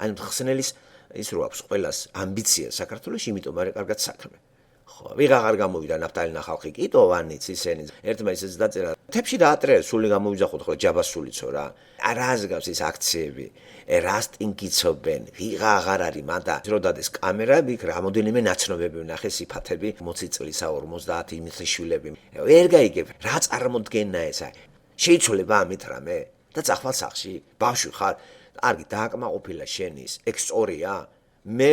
ანუ ხსნელის ის რო აქვს ყველას ამბიცია საქართველოში, იმიტომ არის კარგად საქმე. ხო, ვიღაღარ გამოვიდა ნაფტალინა ხალხი კიტოვანიც ისენი ერთმა ისიც დაწერა თებში დაატრიალეს სული გამოვიძახოთ ხოლმე ჯაბასულიცო რა რას გავს ის აქციები რას ტინკიცობენ ვიღაღარ არის მანდა რო დადეს კამერა იქ რამოდენიმე ნაცნობები ვნახე სიფათები 20 წლისა 50 იმისშვილები ვერ გაიგებ რა წარმოდგენა ესა შეიცვლება ამით რამე და წახვალ სახში ბავშვი ხარ კარგი დააკმაყოფილა შენის ექსტორია მე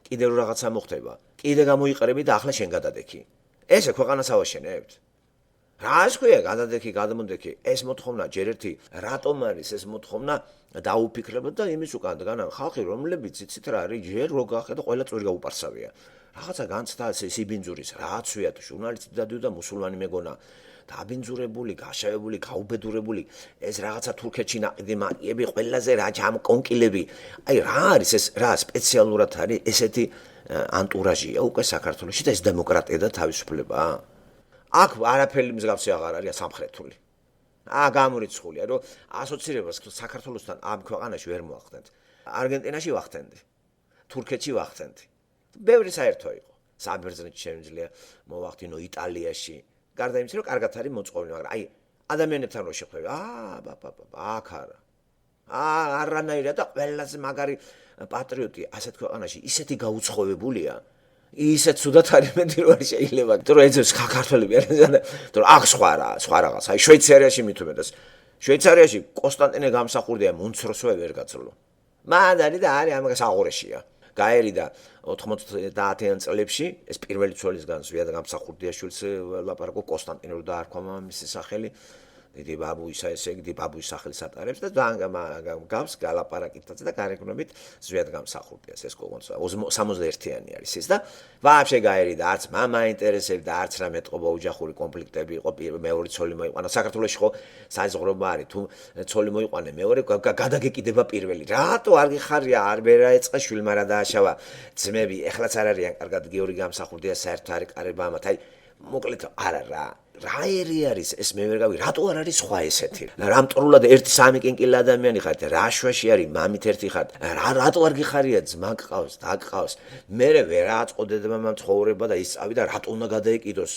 კიდევ რაღაცა მოხდება კიდე გამოიყრები და ახლა შენ გადადექი. ესე ქვეყანას ავაშენებთ. რა ისქია გადადექი, გადამოდექი. ეს მოთხოვნა ჯერ ერთი რატომ არის ეს მოთხოვნა დაუფიქრებოთ და იმის უკან განა ხალხი რომლებიც იცით რა არის ჯერ რო გახედა ყველა წვერი გაუპარსავია. რაღაცა განცდა სიბინძურის რაცვიათ ჟურნალისტი დადიოდა მუსულმანი მეგონა დაბინძურებული, გაშავებული, გაუბედურებული ეს რაღაცა თურქეთში ნაყიდი მაკიები ყველაზე რა ჯამ კონკილები. აი რა არის ეს რა სპეციალურად არის ესეთი ანტურაჟია უკვე საქართველოში და ეს დემოკრატია და თავისუფლება. აქ არაფერი მსგავსი აღარ არის სამხრეთული. გამორიცხულია რომ ასოცირებას საქართველოსთან ამ ქვეყანაში ვერ მოახდენთ. არგენტინაში ვახდენდი. თურქეთში ვახდენდი. ბევრი საერთო იყო. საბერძნეთში შემიძლია მოვახდინო იტალიაში. გარდა იმისა რომ კარგად არის მოწყობილი, მაგრამ აი ადამიანებთან რო შეხვდები, აქ არა. არანაირად და ყველაზე მაგარი პატრიოტი ასეთ ქვეყანაში ისეთი გაუცხოვებულია ისეთ ცუდად არის მეტი რომ არ შეიძლება თუ რომ ეძებს საქართველები არიან თუ რომ აქ სხვა რაღაც აი შვეიცარიაში მithumedas შვეიცარიაში კონსტანტინე გამსახურდია მუნცროსვე ვერ გაძლო მანდარი და არის ამას აღორეშია გაერიდა 90-იან წლებში ეს პირველი ცოლისგან ზვიად გამსახურდიაშვილს ლაპარაკო კონსტანტინე რო დაარქვა მისი სახელი დიდი ბაბუისა ესე იგი ბაბუის სახელს ატარებს და გავს გალაპარაკითაც და გარეგნობით ზვიად გამსახურდიას ეს კოგონს 61-იანი არის ეს და ვაფშე გაერიდა არც მამა ინტერესებდა არც რა მეტყობა ოჯახური კონფლიქტები იყო მეორე ცოლი მოიყვანა საქართველოში ხო საზღვრობა არის თუ ცოლი მოიყვანე მეორე გადაგეკიდება პირველი რატო არ გიხარია არ ვერაეწყა შვილმა რა დააშავა ძმები ეხლაც არ არიან კარგად გიორგი გამსახურდია საერთოდ არის კარება ამათ აი მოკლედ არა რა რაერი არის ეს მე ვერ გავი რატო არ არის სხვა ესეთი რამტრულად ერთი სამი კინკილ ადამიანი ხართ რა შვაში არის მამით ერთი ხართ რატო არ გიხარია ძმა გყავს და გყავს მე ვერ აწყოდეთ მამამ ცხოვრება და ისწავი და რატო უნდა გადაეკიდოს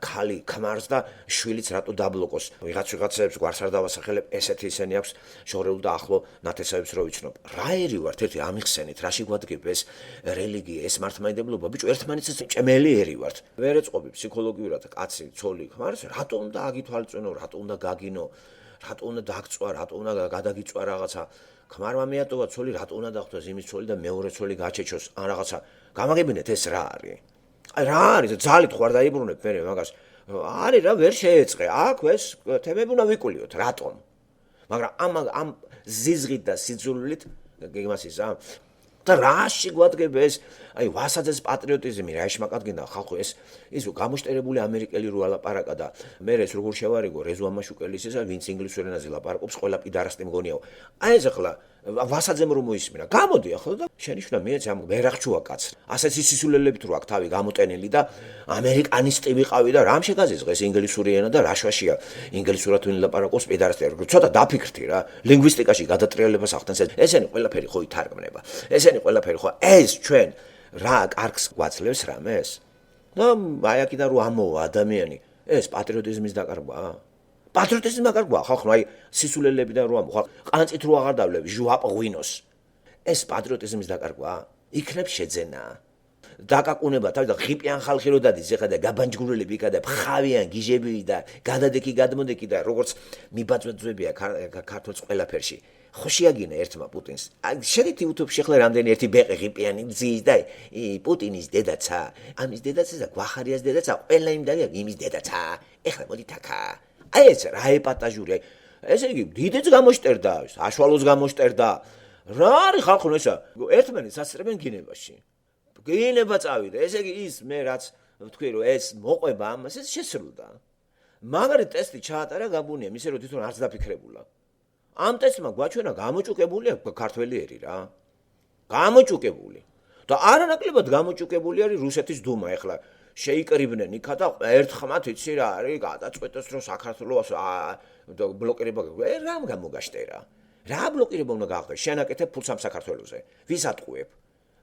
ქალი ქმარს და შვილიც რატო დაბლოკოს ვიღაცებს გვარს არ დავასახელებ ესეთი ისენი აქვს შორეულ და ახლო ნათესავებს რო ვიცნობ რაერი ვართ ერთი ამიხსენით რაში გვადგებ ეს რელიგია ეს მართლმადიდებლობა ბიჭო ერთმანეთს ჭემელი ერი ვართ ვერ ეწყობი ფსიქოლოგიურად კაცი ცოლი ხმარს რატო უნდა აგითვალწვენო რატო უნდა გაგინო რატო უნდა დაგწვა რატო უნდა გადაგიწვა რაღაცა ქმარმა მეატოვა ცოლი რატო უნდა დახვდეს იმის ცოლი და მეორე ცოლი გაჩეჩოს ან რაღაცა გამაგებინეთ ეს რა არის აი რა არის ძალით ხوار დაიბრუნებ მე მაგას არის რა ვერ შეეწყე აქ ეს თემები უნდა ვიკულიოთ რატომ მაგრამ ამ ზიზღით და სიძულვილით გეგმას ისა და რაში გვადგებ ეს აი ვასაძეს პატრიოტიზმი რა შმაკადგინდა ხალხო ეს გამოშტერებული ამერიკელი რო ალაპარაკა და მე ეს როგორ შევარიგო რეზო ამაშუკელის ესა ვინც ინგლისურ ენაზე ლაპარაკობს ყველა პიდარასტი მგონიაო აი ეს ახლა ვასაძემ რომ მოისმინა გამოდი ახლა და შენიშნა მეც ამ ვერახჩუა კაც ასეთი სისულელებით რო აქ თავი გამოტენილი და ამერიკანისტი ვიყავი და რამ შეგაზიზღეს ინგლისური ენა და რაშვაშია ინგლისურად ვინ ლაპარაკობს პიდარასტი ცოტა დაფიქრდი რა ლინგვისტიკაში გადატრიალებას ახდენს ესენი ყველაფერი ხო ითარგმნება ესენი ყველაფერი ხო ეს ჩვენ რა კარგს გვაძლევს რამეს და აი აქედან რო ამოვა ადამიანი ეს პატრიოტიზმის დაკარგვაა პატრიოტიზმის დაკარგვაა ხალხო აი სისულელებიდან რო ამოვა ყანწით რო აღარ დავლები ჟუაპღვინოს ეს პატრიოტიზმის დაკარგვაა იქნებ შეძენა დაკაკუნება თავი და ღიპიან ხალხი რო დადის ეხლა და გაბანჯგურელები იქა და ფხავიან გიჟები და გადადექი გადმოდექი და როგორც მიბაძვებია ქართულს ყველაფერში ხო შეაგინა ერთმა პუტინს შეგით YouTube-ში ახლა რამდენი ერთი ბეყი ღიპიანი ძის და პუტინის დედაცა ამის დედაცა და გვახარიას დედაცა ყველა იმ დავია იმის დედაცა ეხლა მოდით აქა აი ეს რა ეპატაჟური ესე იგი დიდეც გამოშტერდა აშვალოს გამოშტერდა რა არის ხალხო ესა ერთმანეთს ასწრებენ გინებაში გინება წავიდა ესე იგი ის მე რაც ვთქვი რომ ეს მოყვება ამას ეს შესრულდა მაგარი ტესტი ჩაატარა გაბუნია მისე რომ თვითონ არც დაფიქრებულა ამ ტესტმა გვაჩვენა გამოჭუკებულია ქართველი ერი რა გამოჭუკებული და არანაკლებად გამოჭუკებული არის რუსეთის დუმა ეხლა შეიკრიბნენ იქა და ერთხმათ იცი რა არის გადაწყვეტეს რომ საქართველოს ბლოკირება რამ გამოგაშტერა რა ბლოკირება უნდა გაახდეს? შენაკეთებ ფულს ამ საქართველოზე. ვის ატყუებ?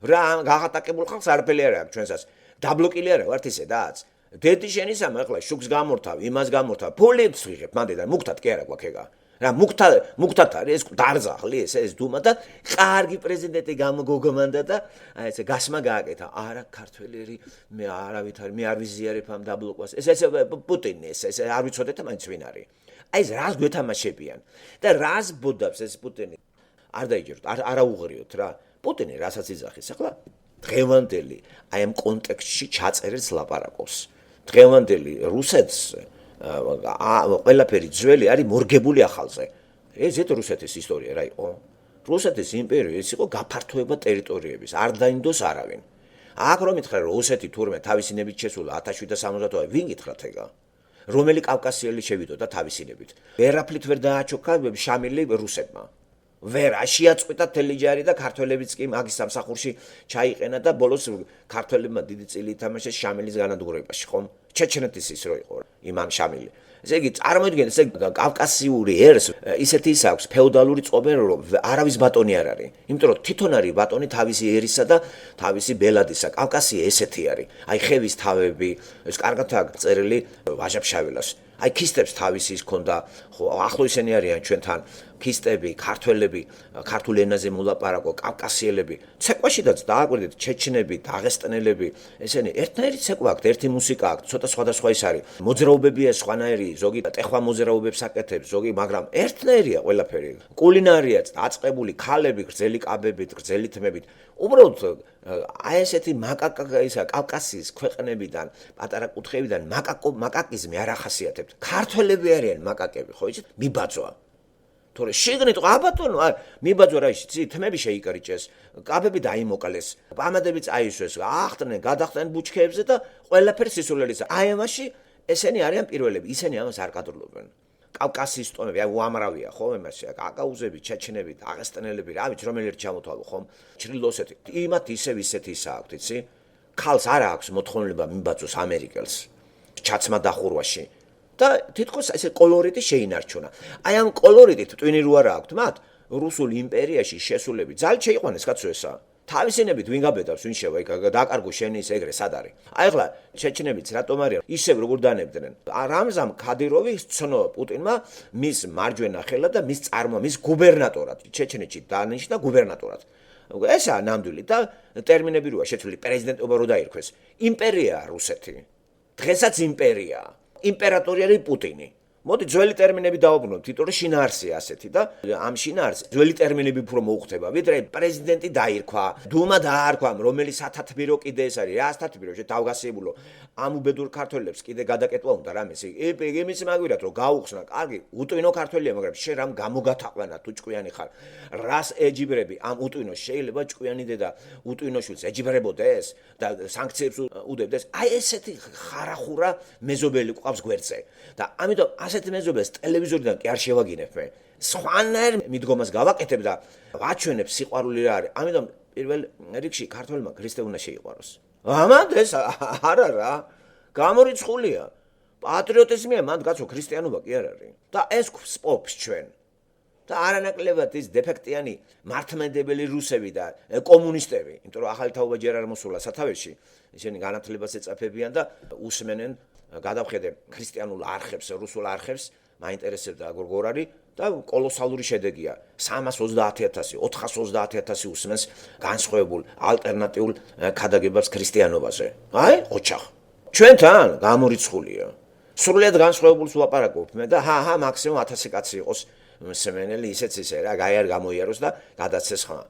რა გაღატაკებულ ხალხს არაფერი არ აქვს ჩვენსაც. დაბლოკილი არა ვართ ისედაც. დედი შენისამ ახლა შუქს გამორთავ, იმას გამორთავ, ფულებს ვიღებ, მანდ მუქთად კი არა გვაქვს ეგა. რა მუქთად არის ეს დარზახლი ეს დუმა და კარგი პრეზიდენტი გამოგოგმანდა და აი ესე გასმა გააკეთა. არა ქართველი მე არავით არ მე არ ვიზიარებ ამ დაბლოკვას. ეს პუტინი ეს არ ვიცოდეთ მაინც ვინ არის. აი ეს რას გვეთამაშებიან და რას ბოდავს ეს პუტინი. არ დაიჯეროთ, არა უღრიოთ რა. პუტინი რასაც იძახის ახლა დღევანდელი აი ამ კონტექსტში ჩაწერილს ლაპარაკობს. დღევანდელი რუსეთს ყველაფერი ძველი არის მორგებული ახალზე. ესეთ რუსეთის ისტორია რა იყო. რუსეთის იმპერია ეს იყო გაფართოება ტერიტორიების, არ დაინდოს არავინ. აქ რომ ითხრა რომ რუსეთი თურმე თავისინებით შესულა 1770-ში, ვინ გითხრათ ეგა? რომელი კავკასიელი შევიდოდა თავისინებით. ვერაფრით ვერ დააჩოქა შამილი რუსებმა. ვერ შეაწყვიტა თელიჯარი და ქართველებიც კი მაგის სამსახურში ჩაიყენა და ბოლოს ქართველებმა დიდი წილი ითამაშეს შამილის განადგურებაში, ხომ? ჩეჩნეთის ის რო იყო იმან შამილი. ესე იგი წარმოიდგინეთ ესე კავკასიური ერს ისეთი ის აქვს ფეოდალური წყობენ რომ არავის ბატონი არ არის. იმიტომ რომ თვითონ არის ბატონი თავისი ერისა და თავისი ბელადისა. კავკასია ესეთი არის. აი ხევის თავები, ეს კარგად აქვს წერილი ვაჟა-ფშაველას. აი ქისტებს თავისი ის ქონდა, ხო, ახლო ისინი არიან ჩვენთან, ქისტები, ქართველები, ქართულ ენაზე მოლაპარაკო, კავკასიელები. ცეკვაშიდაც დააკვირდით ჩეჩნები, დაღესტნელები, ესენი ერთნაირი ცეკვა აქვთ, ერთი მუსიკა აქვთ, ცოტა სხვადასხვა ის არის. მოძრაობებია სხვანაირი, ზოგი ტეხვა მოძრაობებს აკეთებს, ზოგი, მაგრამ ერთნაირია ყველაფერი. კულინარიაც დაწყებული, ქალები, გრძელი კაბებით, გრძელი თმებით. უბრალოდ აი ესეთი მაკაკა ისა კავკასიის ქვეყნებიდან, პატარა კუთხეებიდან მაკაკიზმი არ ახასიათებთ. ქართველები არიან მაკაკები, ხო იცით? მიბაძვა. თორე შეგნით აბატონო, მიბაძვა რა იცი, თმები შეიკარიჭეს, კაბები დაიმოკლეს, პამადები წაისვეს, ახტნენ, გადახტნენ ბუჩქეებზე და ყველაფერი სისულელიც. აი ამაში ესენი არიან პირველები, ისინი ამას არ კადრულობენ. კავკასიის ტომები, აი უამრავია, ხო, იმაში, კაკაუზები, ჩეჩნები, დაღესტნელები, რა ვიცი, რომელი ერთ ჩამოთვალო, ხომ? ჩრდილოსეთი. იმათ ისეთი ისა აქვთ, იცი? ქალს არ აქვს მოთხოვნილება მიბაძოს ამერიკელს, ჩაცმა დახურვაში. და თითქოს ესე კოლორიტი შეინარჩუნა. აი ამ კოლორიტით ტვინი რო არა აქვთ მათ, რუსულ იმპერიაში შესულები ძალით შეიყვანეს კაცო ესა. თავისინებით ვინ გაბედავს, ვინ შევა იქ დაკარგო შენი ის ეგრე სად არის. აი ახლა ჩეჩნებიც რატომ არიან ისევ როგორ დანებდნენ. რამზან ქადიროვი ცნო პუტინმა მის მარჯვენა ხელად და მის გუბერნატორად, ჩეჩნეთში დანიშნა გუბერნატორად. ესა ნამდვილი და ტერმინები როა შეცვლილი პრეზიდენტობა რო დაირქვეს. იმპერიაა რუსეთი. დღესაც იმპერიაა. იმპერატორი არის პუტინი. მოდი ძველი ტერმინები დავაბრუნოთ, იმიტომ რომ შინაარსია ასეთი და ამ შინაარსს ძველი ტერმინები უფრო მოუხდება, ვიდრე პრეზიდენტი დაირქვა, დუმა დაარქვა, რომელიც სათათბირო კიდე ეს არის, რა სათათბირო შეთავგასებულო. ამ უბედურ ქართველებს კიდე გადაკეტვა უნდა რამეს. იმის მაგვირად რომ გაუხსნა, კარგი, უტვინო ქართველია, მაგრამ შენ რამ გამოგათაყვანა თუ ჭკვიანი ხარ. რას ეჯიბრები ამ უტვინოს? შეიძლება ჭკვიანი დედა უტვინოშვილს ეჯიბრებოდეს და სანქციებს უდებდეს. აი ესეთი ხარახურა მეზობელი ყავს გვერდზე. და ამიტომ ასეთ მეზობელს ტელევიზორიდან კი არ შევაგინებ მე. სხვანაირ მიდგომას გავაკეთებ და ვაჩვენებ სიყვარული რა არის. ამიტომ პირველ რიგში ქართველმა ქრისტე უნდა შეიყვაროს. ამან ეს არა რა. გამორიცხულია. პატრიოტიზმია მანდ კაცო ქრისტიანობა კი არ არის. და ეს სპობს ჩვენ. და არანაკლებად ის დეფექტიანი მართლმადიდებელი რუსები და კომუნისტები, იმიტომ რომ ახალი თაობა ჯერ არ მოსულა სათავეში, ისინი განათლებას ეწაფებიან და უსმენენ გადავხედე ქრისტიანულ არხებს, რუსულ არხებს, მაინტერესებდა როგორ არის და კოლოსალური შედეგია. 330,000, 430,000 უსმენს განსხვავებულ ალტერნატიულ ქადაგებებს ქრისტიანობაზე. აი, ოჩახ. ჩვენთან გამორიცხულია. სრულიად განსხვავებულს ვლაპარაკობ მე და მაქსიმუმ 1000 კაცი იყოს მსმენელი ისეც ისე რა, გაი არ გამოიაროს და გადაცეს ხმა.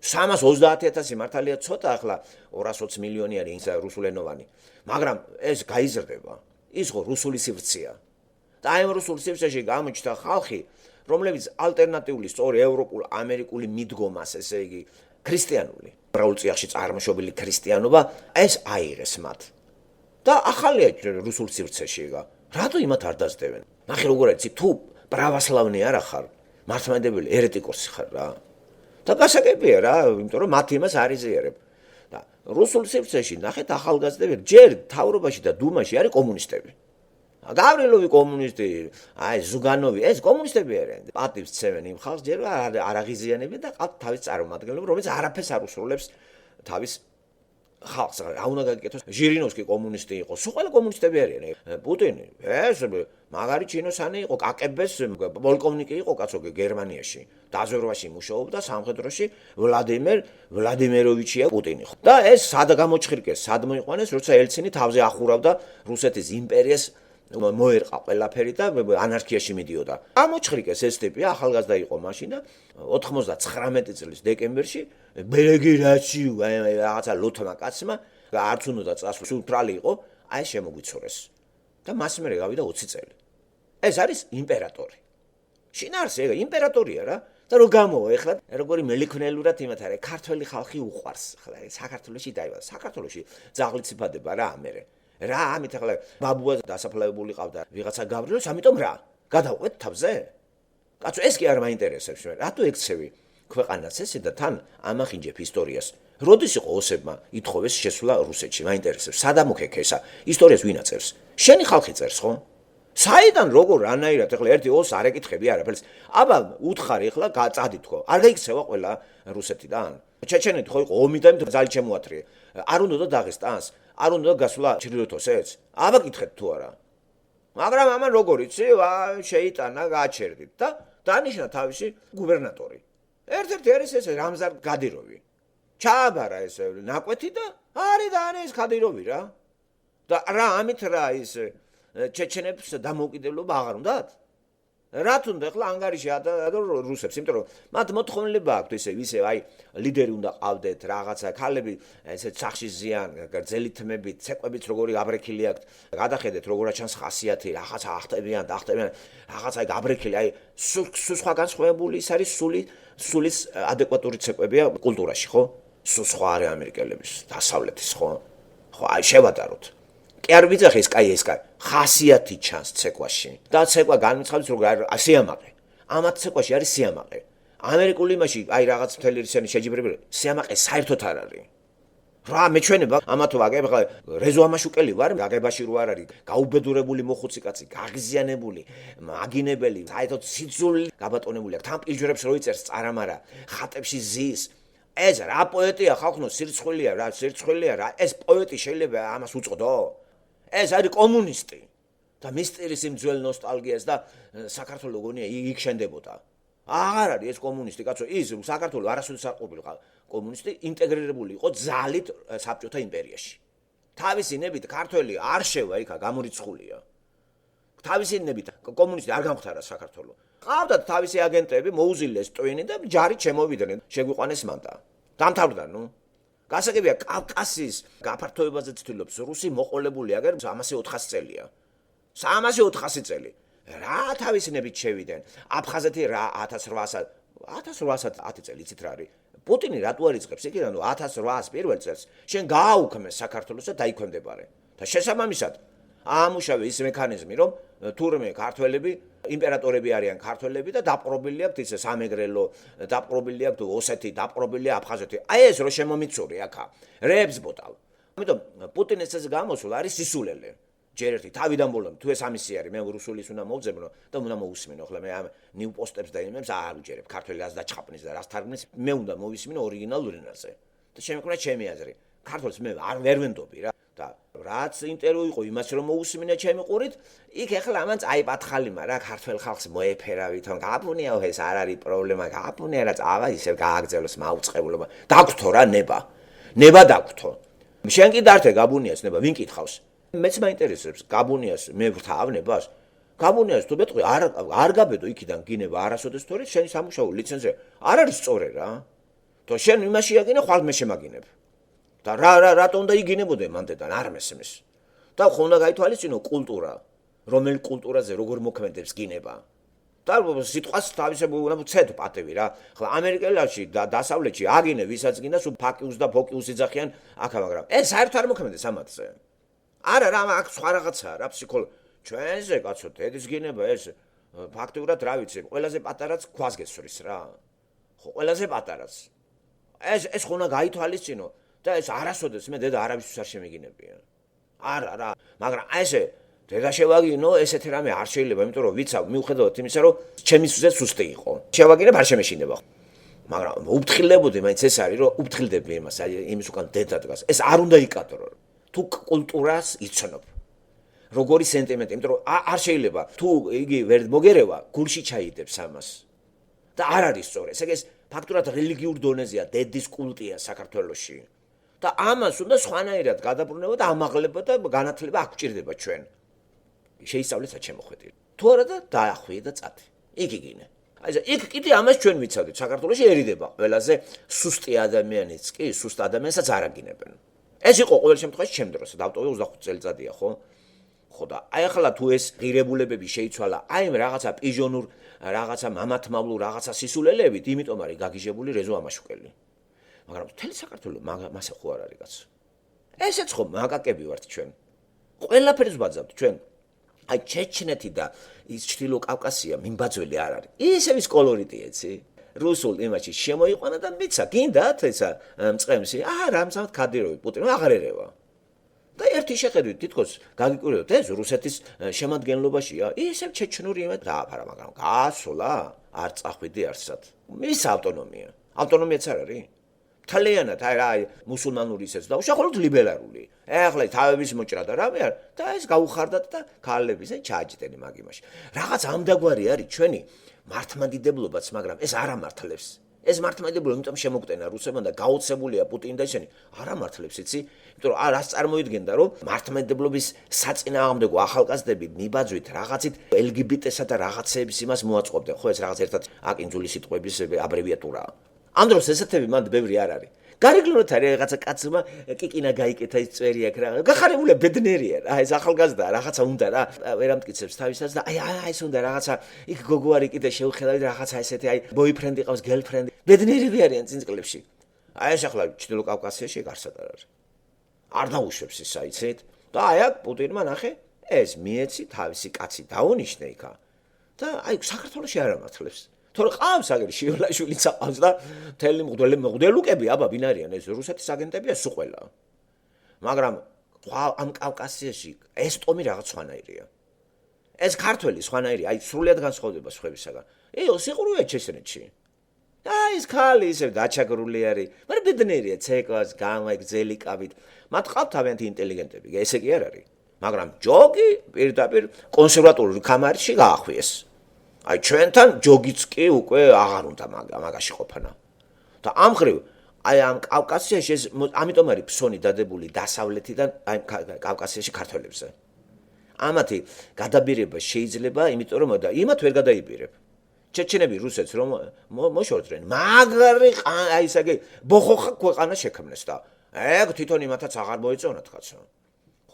330,000 მართალია ცოტა, ახლა 220 მილიონი არის რუსულენოვანი. მაგრამ ეს გაიზრდება. ის ხო რუსული სივრცეა. და აი რუსულ სივრცეში გამოჩნდა ხალხი, რომლებიც ალტერნატიული სწორი ევროპულ ამერიკული მიდგომას, ესე იგი, ქრისტიანული, ბრაულწიახში წარმოშობილი ქრისტიანობა, ეს აიღეს მათ. და ახალია რუსულ სივრცეში ეგა. რატო იმათ არ დაძდევენ? ნახე როგორ არის, თუ პრავასლავნი არა ხარ, მართლმადიდებელი ერეტიკოსი ხარ რა. და გასაგებია რა, იმიტომ რომ მათ იმას არ იზიარებ. და რუსულ სივრცეში ნახეთ ახალგაზრდები, ჯერ თავრობაში და დუმაში არის კომუნისტები. გავრილოვი კომუნისტი, აი ზუგანოვი, ეს კომუნისტები არიან. პატივს ცემენ იმ ხალხს, ჯერ არ აღიზიანებენ და ყავთ თავის წარმომადგენლები, რომელიც არაფერს არ უსრულებს თავის ხალხს. რა უნდა გაგიკეთოს? ჟირინოვსკი კომუნისტი იყო, სულ ყველა კომუნისტები არიან. პუტინი, ეს მაგარი ჩინოსანი იყო, კაკებეს პოლკოვნიკი იყო კაცო გერმანიაში. დაზვერვაში მუშაობდა სამხედროში ვლადიმიროვიჩია პუტინი. და ეს სად გამოჩხირკეს, სად მოიყვანეს, როცა ელცინი თავზე ახურავდა რუსეთის იმპერიას მოერყა ყველაფერი და ანარქიაში მიდიოდა. გამოჩხრიკეს ეს ტიპი, ახალგაზრდა იყო მაშინ და 99 წლის დეკემბერში ბელეგირაში რაღაცა ლოთმა კაცმა არც უნდა წასვლა, სულთრალი იყო, აი შემოგვიცურეს. და მას მერე გავიდა 20 წელი. ეს არის იმპერატორი. შინაარსი ეგ იმპერატორია რა. და რო გამოვა ეხლა როგორი მელიქვნელურად იმათ არის, ქართველი ხალხი უყვარს. ახლა საქართველოში დაიბადა, საქართველოში ძაღლიციფადება რა ამერე. რა ამით ახლა ბაბუა დასაფლავებული ყავდა ვიღაცა გავრილოს, ამიტომ რა გადავყვეთ თავზე? კაცო ეს კი არ მაინტერესებს მე. რატო ექცევი ქვეყანას ესე და თან ამახინჯებ ისტორიას. როდის იყო ოსებმა ითხოვეს შესვლა რუსეთში, მაინტერესებს. სადამოქეკ ესა ისტორიას ვინ აწერს? შენი ხალხი წერს ხო? საიდან როგორ რანაირად ახლა ერთი ოს არ ეკითხები არაფერს. აბა უთხარი ახლა გაწადით ხო? არ გაიქცევა ყველა რუსეთიდან? ჩეჩენეთი ხო იყო ომი და ძალით შემოათრიე. არ უნდა დაღესტანს? არ უნდა გასვლა ჩრდილოეთ ოსეთს? აბა კითხეთ თუ არა. მაგრამ ამან როგორ იცი, შეიტანა, გააჩერდით და დანიშნა თავისი გუბერნატორი. ერთ-ერთი არის ეს რამზარ გადინოვი. ჩააბარა ეს ნაკვეთი და არის და არის გადინოვი რა. და რა ამით რა ის ჩეჩენებს დამოუკიდებლობა აღარ უნდათ? რათ უნდა ახლა ანგარიში რუსებს, იმიტომ რომ მათ მოთხოვნილება აქვთ ისე აი ლიდერი უნდა ყავდეთ, რაღაცა ქალები ესე სახში ზიან, გრძელი თმებით, ცეკვებით როგორი გაბრექილი აქვთ. გადახედეთ როგორ აჩანს ხასიათი, რაღაცა ახტებიან, რაღაცა გაბრექილი, აი სულ სხვა განსხვავებული ის არის სულის ადეკვატური ცეკვებია კულტურაში, ხო? სულ სხვა არის ამერიკელების, დასავლეთის, ხო? ხო, აი შევადაროთ. კი არ ვიცახე ეს კაი ხასიათი ჩანს ცეკვაში და ცეკვა განმიცხადებს როგორ სიამაყე. ამათ ცეკვაში არის სიამაყე. ამერიკული იმაში აი რაღაც მთელი რისიანი შეჯიბრებები სიამაყე საერთოდ არ არის. რა მეჩვენება ამათ ვაგებ ხა რეზო ამაშუკელი ვარ გაგებაში რო არ არის გაუბედურებული მოხუცი კაცი, გაღიზიანებული, მაგინებელი, საერთოდ სიძული გაბატონებული აქვს. თან პიჯერებს რო იწერს წარამარა, ხატებში ზის. ეს რა პოეტია ხალხო, სირცხვილია რა, ეს პოეტი შეიძლება ამას უწყდო? ეს არის კომუნისტი და მისტერის იმ ძველ ნოსტალგიას და საქართველოს გონია იქ შენდებოდა. აღარ არის ეს კომუნისტი, კაცო, ის საქართველოს არასოდეს არ ყოფილიყო კომუნისტი, ინტეგრირებული იყო ძალით საბჭოთა იმპერიაში. თავისი ნებით ქართველი არ შევა იქა გამორიცხულია. თავისი ნებით კომუნისტი არ გამختარა საქართველოს. ყავდათ თავისი აგენტები, მოუზილეს ტვინი და ჯარით შემოვიდნენ, შეგვიყვანეს მანდა. დამთავრდა ნუ. გასაგებია კავკასიის გაფართოებაზე ცდილობს რუსი მოყოლებული აგერ 300-400 წელია. 300-400 წელი. რა თავისნებით შევიდნენ? აფხაზეთი რა 1810 წელი იცით რა არის? პუტინი რატო არ იწყებს იქიდან 1800 პირველ წელს შენ გააუქმეს საქართველოს და დაიქვემდებარე. და შესაბამისად აამუშავე ის მექანიზმი რომ თურმე ქართველები იმპერატორები არიან ქართველები და დაპყრობილი აქვთ ისე სამეგრელო, დაპყრობილი აქვთ ოსეთი, დაპყრობილი აფხაზეთი. აი ეს რო შემომიწური აქა, რეებს ბოტალ. ამიტომ პუტინის ეს გამოსვლა არის სისულელე. ჯერ ერთი თავიდან ბოლომდე თუ ეს ამისი არის, მე რუსულის უნდა მოვძებნო და უნდა მოусმინო. ხოლმე მე ამ ნიუ პოსტებს და იმებს არ უჯერებ. ქართველი რას დაჩხაპნის და რას თარგმნის, მე უნდა მოვისმინო ორიგინალურ ენაზე. და შემეკრა ჩემი აზრი. ქართველს მე ვერ ვენდობი რა. და რაც ინტერვიუ იყო იმას რომ მოусმინე ჩემი ყურით, იქ ეხლა ამან წაიპათხალიმა რა ქართველ ხალხს მოეფერავით, რომ გაბუნიაო ეს არ არის პრობლემა, გაბუნია რა წავა ისევ გააგზავნოს მაუწყებლობა. დაგვრთო რა ნება დაგვრთო. შენ კი დართე გაბუნიას ნება, ვინ კითხავს? მეც მაინტერესებს გაბუნიას მე ვრთავ ნებას. გაბუნიას თუ მეტყვი არ გაბედო იქიდან გინება არასოდეს თორე შენი სამუშაო ლიცენზია არ არის სწორე რა. თუ შენ იმაში აგინე ხვალ მე შემაგინებ. და რატო უნდა იგინებოდე მანდედან არ მესმის. და ხო უნდა გაითვალისწინო კულტურა, რომელ კულტურაზე როგორ მოქმედებს გინება. და სიტყვას თავისებური უნდა ცეთ პატევი რა. ხო ამერიკელებში და დასავლეთში აგინე ვისაც გინდა სულ ფაკიუს და ფოკიუს იძახიან აქა, მაგრამ ეს საერთოდ არ მოქმედებს ამათზე. არა რა აქ სხვა რაღაცაა რა ფსიქოლოგი. ჩვენზე კაცო დედის გინება ეს ფაქტიურად რა ვიცი, ყველაზე პატარაც ქვას გესვრის რა. ხო ყველაზე პატარაც. ეს ხო უნდა გაითვალისწინო. და ეს არასოდეს მე დედა არავისთვის არ შემიგინებია. არა რა, მაგრამ ესე და შევაგინო ესეთი რამე არ შეიძლება, იმიტომ რომ ვიცავ, მიუხედავად იმისა, რომ ჩემი სულზე სუსტი იყო. შევაგინებ არ შემეშინდება. მაგრამ უფრთხილებოდი, მაინც ეს არის, რომ უფრთხილდები იმას, აი იმის უკან დედა დგას. ეს არ უნდა იკადრო. თუ კულტურას იცნობ. როგორი სენტიმენტი, იმიტომ რომ არ შეიძლება თუ იგი ვერ მოგერევა, გულში ჩაიდებს ამას. და არ არის სწორი. ესე იგი ეს ფაქტურად რელიგიურ დონეზეა, დედის კულტია საქართველოში. და ამას უნდა სხვანაირად გადაბრუნება და ამაღლება და განათლება აქ გვჭირდება ჩვენ. შეისწავლეთ ჩემოხვედი. თუ არა და დაახვიე და წათი. იქ იგინე. აი იქ კიდე ამას ჩვენ ვიცავდით. საქართველოშიერიდება ყველაზე სუსტი ადამიანიც კი, სუსტ ადამიანსაც არ აგინებენ. ეს იყო ყოველ შემთხვევაში ჩემ დროს, დავტოვე 25 წელიწადია, ხო? ხო და აი ახლა თუ ეს ღირებულებები შეიცვალა, აი იმ რაღაცა პიჟონურ, რაღაცა მამათმავლურ, რაღაცა სისულელებით, იმიტომ არის გაგიჟებული რეზო ამაშუკელი. მაგრამ მთელი საქართველო მასე ხო არ არის კაცო. ესეც ხო მაგაკები ვართ ჩვენ. ყველაფერს ვაძავთ ჩვენ. აი ჩეჩნეთი და ის ჩრდილო კავკასია მიმბაძველი არ არის. ისევ ის კოლორიტი ეცი. რუსულ იმაში შემოიყვანა და მიცა, გინდათ ესა მწყემსი. არა, ამჟამად კადიროვი პუტინი აღარ ერევა. და ერთი შეხედვით თითქოს გაგიკვირდეთ ეს რუსეთის შემადგენლობაშია. ისევ ჩეჩნური იმად დააფარა, მაგრამ გაასვლა არ წახვიდი არსად. მის ავტონომია. ავტონომიაც არ არის. თალიანად აი მუსულმანური ისეც და უშახულოდ ლიბერალური. ეხლა თავების მოჭრა და რამე არ და ეს გაუხარდათ და ქალების ჩააჯდენი მაგ იმაში. რაღაც ამდაგვარი არის ჩვენი მართლმადიდებლობაც, მაგრამ ეს არ ამართლებს. ეს მართლმადიდებლობა იმიტომ შემოგტენა რუსებმა და გაოცებულია პუტინი და ისინი არ ამართლებს, იცი? იმიტომ რომ არას წარმოიდგენდა რომ მართლმადიდებლობის საწინააღმდეგო ახალგაზრდები მიბაძვით რაღაცით LGBT-სა და რაღაცეების იმას მოაწყობდნენ. ხო ეს რაღაც ერთად აკინძული სიტყვების აბრევიატურაა. ამ დროს ესეთები მანდ ბევრი არ არის. გარეგნულად არის რაღაცა კაცმა კიკინა გაიკეთა ის წვერი აქ რა. გახარებულია ბედნერია რა. ეს ახალგაზრდა რაღაცა უნდა რა. ვერ ამტკიცებს თავისას და აი ეს უნდა რაღაცა იქ გოგო არის კიდე შევხედავით რაღაცა ესეთი აი ბოიფრენდი ყავს, გელფრენდი. ბედნერები არიან წინ წლებში. აი ეს ახლა ჩრდილო კავკასიაში გარსად არ არის. არ დაუშვებს ის აიცით და აი აქ პუტინმა ნახე ეს მიეცი თავისი კაცი დაუნიშნე იქა. და აი საქართველოში არ ამართლებს. თორე ყავს აგერ შიოლაშვილიც აყავს და მთელი მღვდელუკები აბა ვინ არიან ეს რუსეთის აგენტებია სულ ყველა. მაგრამ ამ კავკასიაში ეს ტომი რაღაც სხვანაირია. ეს ქართველი სხვანაირია, აი სრულიად განსხვავდება სხვებისაგან. სიყურვეა ჩესენეთში. აი ეს ქალი ისე დაჩაგრული არის, მაგრამ ბედნერია, ცეკვას, გამაი, გზელი კავით. მათ ყავთ თავიანთი ინტელიგენტები, ესე კი არ არის. მაგრამ ჯოგი პირდაპირ კონსერვატორული კამარში გაახვიეს. აი ჩვენთან ჯოგიც კი უკვე აღარ უნდა მაგაში ყოფნა. და ამ ხრივ აი ამ კავკასიაში ამიტომ არის ფსონი დადებული დასავლეთიდან აი კავკასიაში ქართველებზე. ამათი გადაბირება შეიძლება, იმიტომ რომ და იმათ ვერ გადაიბირებ. ჩეჩნები რუსეთს რომ მოშორდნენ, მაგარი აი ესე იგი ბოხოხა ქვეყანა შექმნეს და ეგ თვითონ იმათაც აღარ მოეწონათ კაცო.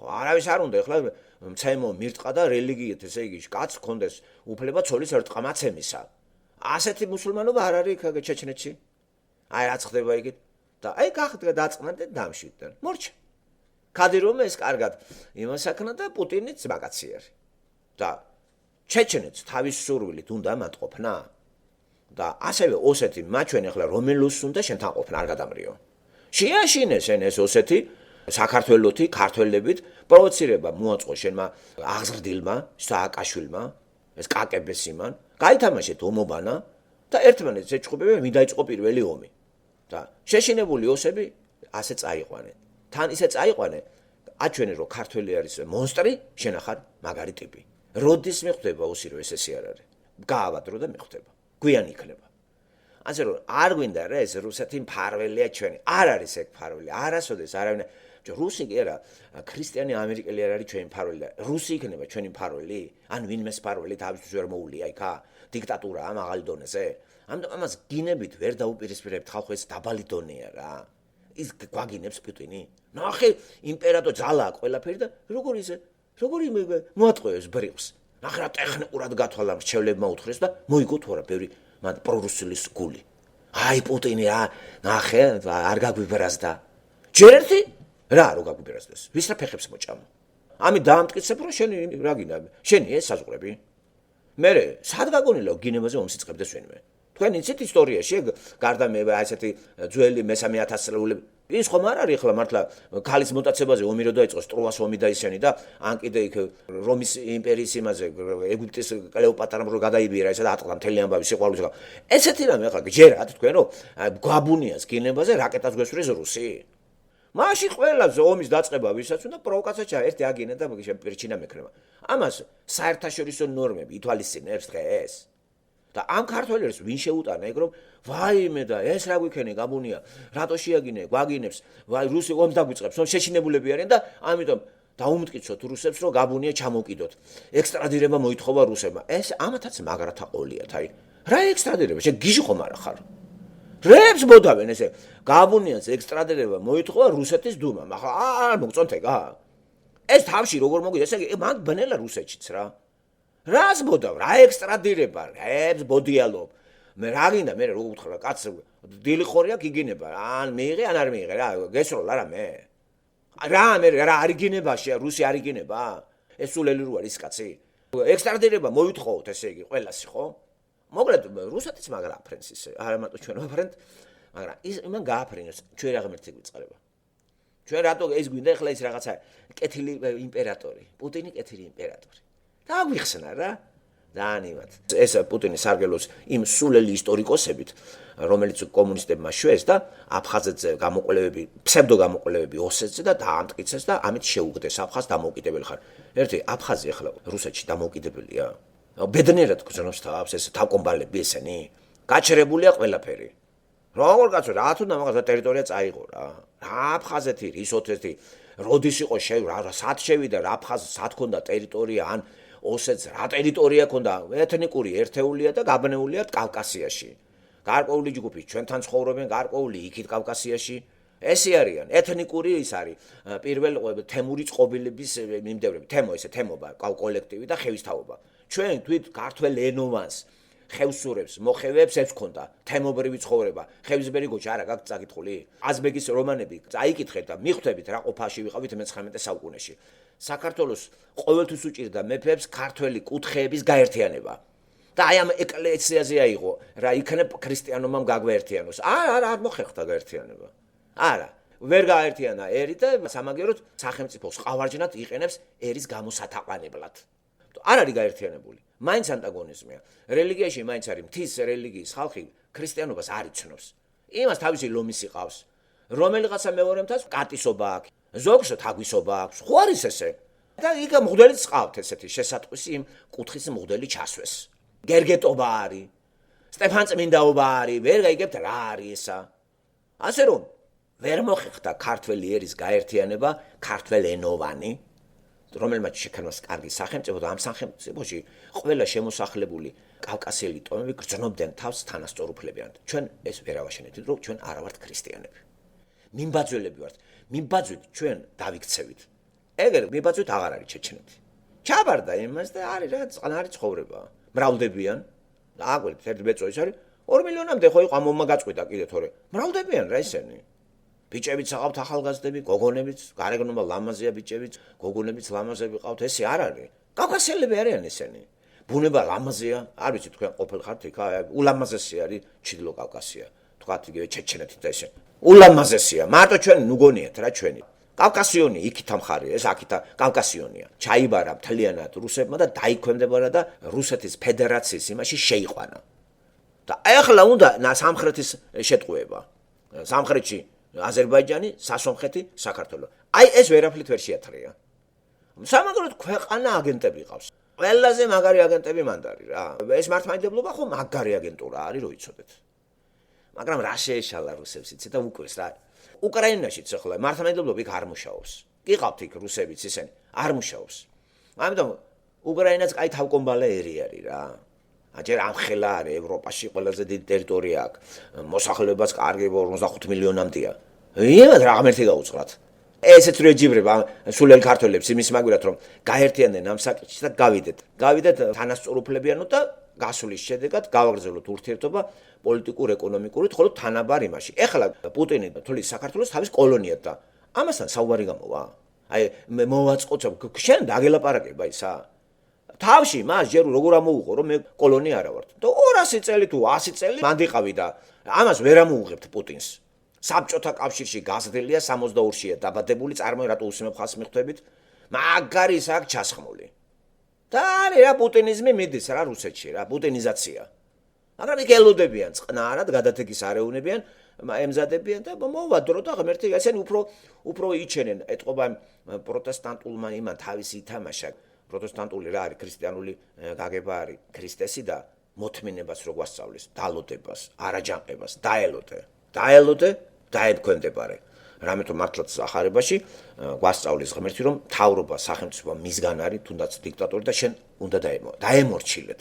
ხო არავის არ უნდა ეხლა მცემო მირტყა და რელიგიით ესე იგი კაც კონდეს უფლება ცოლის ერტყა მაცემისა. ასეთი მუსულმანობა არ არის იქ ჩეჩნეთში. აი რაც ხდება იგით და აი გახდა დაწყნდნენ დამშვიდდნენ. მორჩა. კადიროვმა ეს კარგად იმასაკნა და პუტინიც მაგაცი არის. და ჩეჩნეთს თავის სურვილით უნდა მატყოფნა. და ასევე ოსეთი მაჩვენ ახლა რომელოს უნდა შენთან ყოფნა არ გადამრიო. შეაშინეს ეს ოსეთი საქართველოსი ქართველებით პროვოცირება მოაწყო შენმა აღზრდილმა სააკაშვილმა ეს კაკების იმან გაითამაშეთ ომობანა და ერთმანეთს ეჭყობებენ ვინ დაიწყო პირველი ომი და შეშინებული ოსები ასე წაიყვანენ თან ისე წაიყვანენ აჩვენე რომ ქართველი არის მონსტრი შენ ახარ მაგარი ტიპი როდის მიხვდება ოსი რომ ესე არ არის გაავადრო და მიხვდება გვიან იქნება ასე რომ არ გვინდა რა ეს რუსეთი მფარველია ჩვენი არ არის ეგ მფარველი არასოდეს არავინ რუსი კი არა ქრისტიანი ამერიკელი არ არის ჩვენი მფარველი რუსი იქნება ჩვენი მფარველი ან ვინმე მფარველი თავისთვის ვერ მოულია იქა დიქტატურაა მაღალი დონეზე ამიტომ ამას გინებით ვერ დაუპირისპირებთ ხალხო ეს დაბალი დონეა რა ის გვაგინებს პუტინი ნახე იმპერატორ ძალაა ყველაფერი და როგორი მოატყუეს ბრიყვს ნახე რა ტექნიკურად გათვალა მრჩევლებმა უთხრეს და მოიგო თუ არა ბევრი მან პრორუსულის გული აი პუტინი რა ნახე არ გაგვიბრაზდა ჯერ ერთი რა რო გაგვიბრაზდეს ვის რა ფეხებს მოჭამო ამი დაამტკიცებ რომ შენი რა გინდა შენი ეს საზღვრები მე სად გაგონილა გინებაზე ომსიწყებდეს ვინმე თქვენ იცით ისტორიაში გარდა მე ასეთი ძველი მესამე ათასწლეული ის ხომ არ არის ახლა მართლა ქალის მოტაცებაზე ომი რო დაიწყოს ტროას ომი და ისენი და ან კიდე იქ რომის იმპერიის იმაზე ეგვიპტის კლეოპატრამ რო გადაიბირა ესა და ატყდა მთელი ამბავი სიყვარულის ესეთი რამე ახლა გჯერათ თქვენ რომ გვაბუნიას გინებაზე რაკეტას გვესვრის რუსი მაშინ ყველას ომის დაწყება ვისაც უნდა პროვოკაცია ერთი აგინა და პირჩინა მეკრება ამას საერთაშორისო ნორმები ითვალისწინებს დღეს და ამ ქართველებს ვინ შეუტანა ეგ რომ ვაიმე და ეს რა გვიქენი გაბუნია რატო შეაგინე გვაგინებს ვაი რუსი ომს დაგვიწყებს რომ შეშინებულები არიან და ამიტომ დაუმტკიცოთ რუსებს რომ გაბუნია ჩამოვკიდოთ ექსტრადირება მოითხოვა რუსებმა ეს ამათაც მაგრათა ყოლიათ აი რა ექსტრადირება შე გიჟი ხომ არა ხარ რებს მოდავენ ესე გაბუნიას ექსტრადირება მოითხოვა რუსეთის დუმამ ახლა არ მოგწონთ ეგა ეს თავში როგორ მოგვიდა ესე მაგ ბნელა რუსეთშიც რა რას მოდავ რა ექსტრადირება რებს ბოდიალობ მე რა გინდა მე როგორ ვუთხრა კაცს დილი ხორია გიგინება ან მიიღე ან არ მიიღე რა გესროლა რა მე რა არიგინებაში რუსი არიგინება ეს სულელი რო არის კაცი ექსტრადირება მოითხოვოთ ესე იგი ყველასი ხო მოკლედ რუსეთიც მაგრა აფრენს ისე არა მარტო ჩვენ ვაფრენთ მაგრამ ის იმან გააფრენებს ჩვენ რა ღმერთი გვიწყდება ჩვენ რატო ეს გვინდა ახლა ის რაღაცა კეთილი იმპერატორი პუტინი კეთილი იმპერატორი და გვიხსნა რა დაანიმათ ეს პუტინი სარგებლობს იმ სულელი ისტორიკოსებით რომელიც კომუნისტებმა შვეს და აფხაზეთზე გამოკვლევები ფსევდო გამოკვლევები ოსეთზე და დაამტკიცეს და ამით შეუგდეს აფხაზ დამოუკიდებელი ხარ ერთი აფხაზი ახლა რუსეთში დამოუკიდებელია ბედნიერად გძნობს თავს ეს თავკომბალები ესენი გაჩერებულია ყველაფერი როგორ კაცო რა თუნდა მაგას ტერიტორია წაიღო რა აფხაზეთი რისოთეთი როდის იყო რა სად შევიდა რა აფხაზ სად ქონდა ტერიტორია ან ოსეთს რა ტერიტორია ქონდა ეთნიკური ერთეულია და გაბნეულია კავკასიაში გარკვეული ჯგუფი ჩვენთან ცხოვრობენ გარკვეული იქით კავკასიაში ესე არიან ეთნიკური ის არის პირველ თემური წყობილების მიმდევრები თემო ესე თემობა კოლექტივი და ხევისთავობა ჩვენ თვით ქართველ ენოვანს ხევსურებს მოხევებს ეს ქონდა თემობრივი ცხოვრება ხევისბერი გოჩა არა გაქვს წაკითხული აზბეგის რომანები წაიკითხეთ და მიხვდებით რა ყოფაში ვიყავით მე-19 საუკუნეში საქართველოს ყოველთვის უჭირდა მეფეებს ქართველი კუთხეების გაერთიანება და აი ამ ეკლესიაზე აიღო რა იქნებ ქრისტიანობამ გაგვაერთიანოს არ მოხერხდა გაერთიანება არა ვერ გაერთიანა ერი და სამაგეროდ სახელმწიფოს ყავარჯნად იყენებს ერის გამოსათაყვანებლად არ არის გაერთიანებული მაინც ანტაგონიზმია რელიგიაში მაინც არის მთის რელიგიის ხალხი ქრისტიანობას არ იცნობს იმას თავისი ლომისი ყავს რომელიღაცა მეორემთაც კატისობა აქვს ზოგს თაგვისობა აქვს ხო არის ესე და იქ მღვდელიც ყავთ ესეთი შესატყვისი იმ კუთხის მღვდელი ჩასვეს გერგეტობა არის სტეფანწმინდაობა არის ვერ გაიგებთ რა არის ესა ასე რომ ვერ მოხერხდა ქართველი ერის გაერთიანება ქართველენოვანი რომელმაც შექმნას კარგი სახელმწიფო და ამ სახელმწიფოში ყველა შემოსახლებული კავკასიელი ტომები გრძნობდნენ თავს თანასწორუფლებიანად ჩვენ ეს ვერ ავაშენებთ რომ ჩვენ არა ვართ ქრისტიანები მიმბაძველები ვართ მიმბაძვით ჩვენ დავიქცევით ეგერ მიმბაძვით აღარ არის ჩეჩნეთი ჩაბარდა იმას და არის რა წყნარი ცხოვრება მრავლდებიან და აკვირდით ერთი ბეწო ის არის 2 მილიონამდე ხო იყო ამ ომმა გაწყვიტა კიდე თორე მრავლდებიან რა ისინი ბიჭებიც აყავთ ახალგაზრდები გოგონებიც გარეგნობა ლამაზია ბიჭებიც გოგონებიც ლამაზები ყავთ ესე არ არის კავკასიელები არიან ესენი ბუნება ლამაზია არ ვიცი თქვენ ყოფილ ხართ იქ ულამაზესი არის ჩრდილო კავკასია თქვათ იგივე ჩეჩნეთი და ესე ულამაზესია მარტო ჩვენ ნუგონიათ რა ჩვენი კავკასიონი იქით ამხარია ეს აქით კავკასიონია ჩაიბარა მთლიანად რუსებმა და დაიქვემდებარა და რუსეთის ფედერაციის იმაში შეიყვანა და ახლა უნდა სამხრეთის შეტყუება სამხრეთში აზერბაიჯანი, სასონხეთი, საქართველო. აი ეს ვერაფრით ვერ შეათრია. სამაგეროდ ქვეყანა აგენტები ყავს. ყველაზე მაგარი აგენტები მანდ არის რა. ეს მართლმადიდებლობა ხო მაგარი აგენტურა არის, რო იცოდეთ. მაგრამ რა შეეშალა რუსებს იცით და უკვეს რა. უკრაინაშიც ახლა მართლმადიდებლობა იქ არ მუშაობს. იყავთ იქ რუსებიც ისინი, არ მუშაობს. ამიტომ უკრაინაც კაი თავკომბალე ერი არის რა. აჯერ ამხელა არის ევროპაში ყველაზე დიდი ტერიტორია აქვს. მოსახლეობაც კარგი 45 მილიონამდეა. იმად რა ღმერთი გაუწყლათ. ესეც რეჯიბრება სულელი ქართველებს იმის მაგვირად რომ გაერთიანდნენ ამ საკითხში და გავიდეთ თანასწორუფლებიანო და გასulis შედეგად გავაგრძელოთ ურთიერთობა პოლიტიკურ ეკონომიკურით ხოლო თანაბარ იმაში. ეხლა პუტინი თulis საქართველოს თავის კოლონიად და ამასთან საუბარი გამოვა. აი მე მოვაწყოთ შენ დაგელაპარაკება ისა. თავში მას ჯერ როგორ ამოუღო რომ მე კოლონია არა ვარ. და 200 წელი თუ 100 წელი მანდიყავი და ამას ვერ ამოუღებთ პუტინს. საბჭოთა კავშირში გაზრდილია 62-ია დაბადებული წარმოი რატო უსმენ ხალხს მიხვდებით? მაგარი ის აქ ჩასხმული. და არის რა პუტინიზმი მიდის რა რუსეთში რა პუტინიზაცია. მაგრამ იქ ელოდებიან წყნარად გადათეკის არეუნებიან ემზადებიან და მოვადრო და ღმერთი ესენი უფრო იჩენენ ეთყობა პროტესტანტულმა იმან თავისი ითამაშა პროტესტანტული რა არის ქრისტიანული გაგება არის ქრისტესი და მოთმინებას რო გვასწავლის დალოდებას არაჯანყებას დაელოდე დაებქვემდებარე რამე თუ მართლაც ახარებაში გვასწავლის ღმერთი რომ თავრობა სახელმწიფო მისგან არის თუნდაც დიქტატორი და შენ უნდა დაემორჩილეთ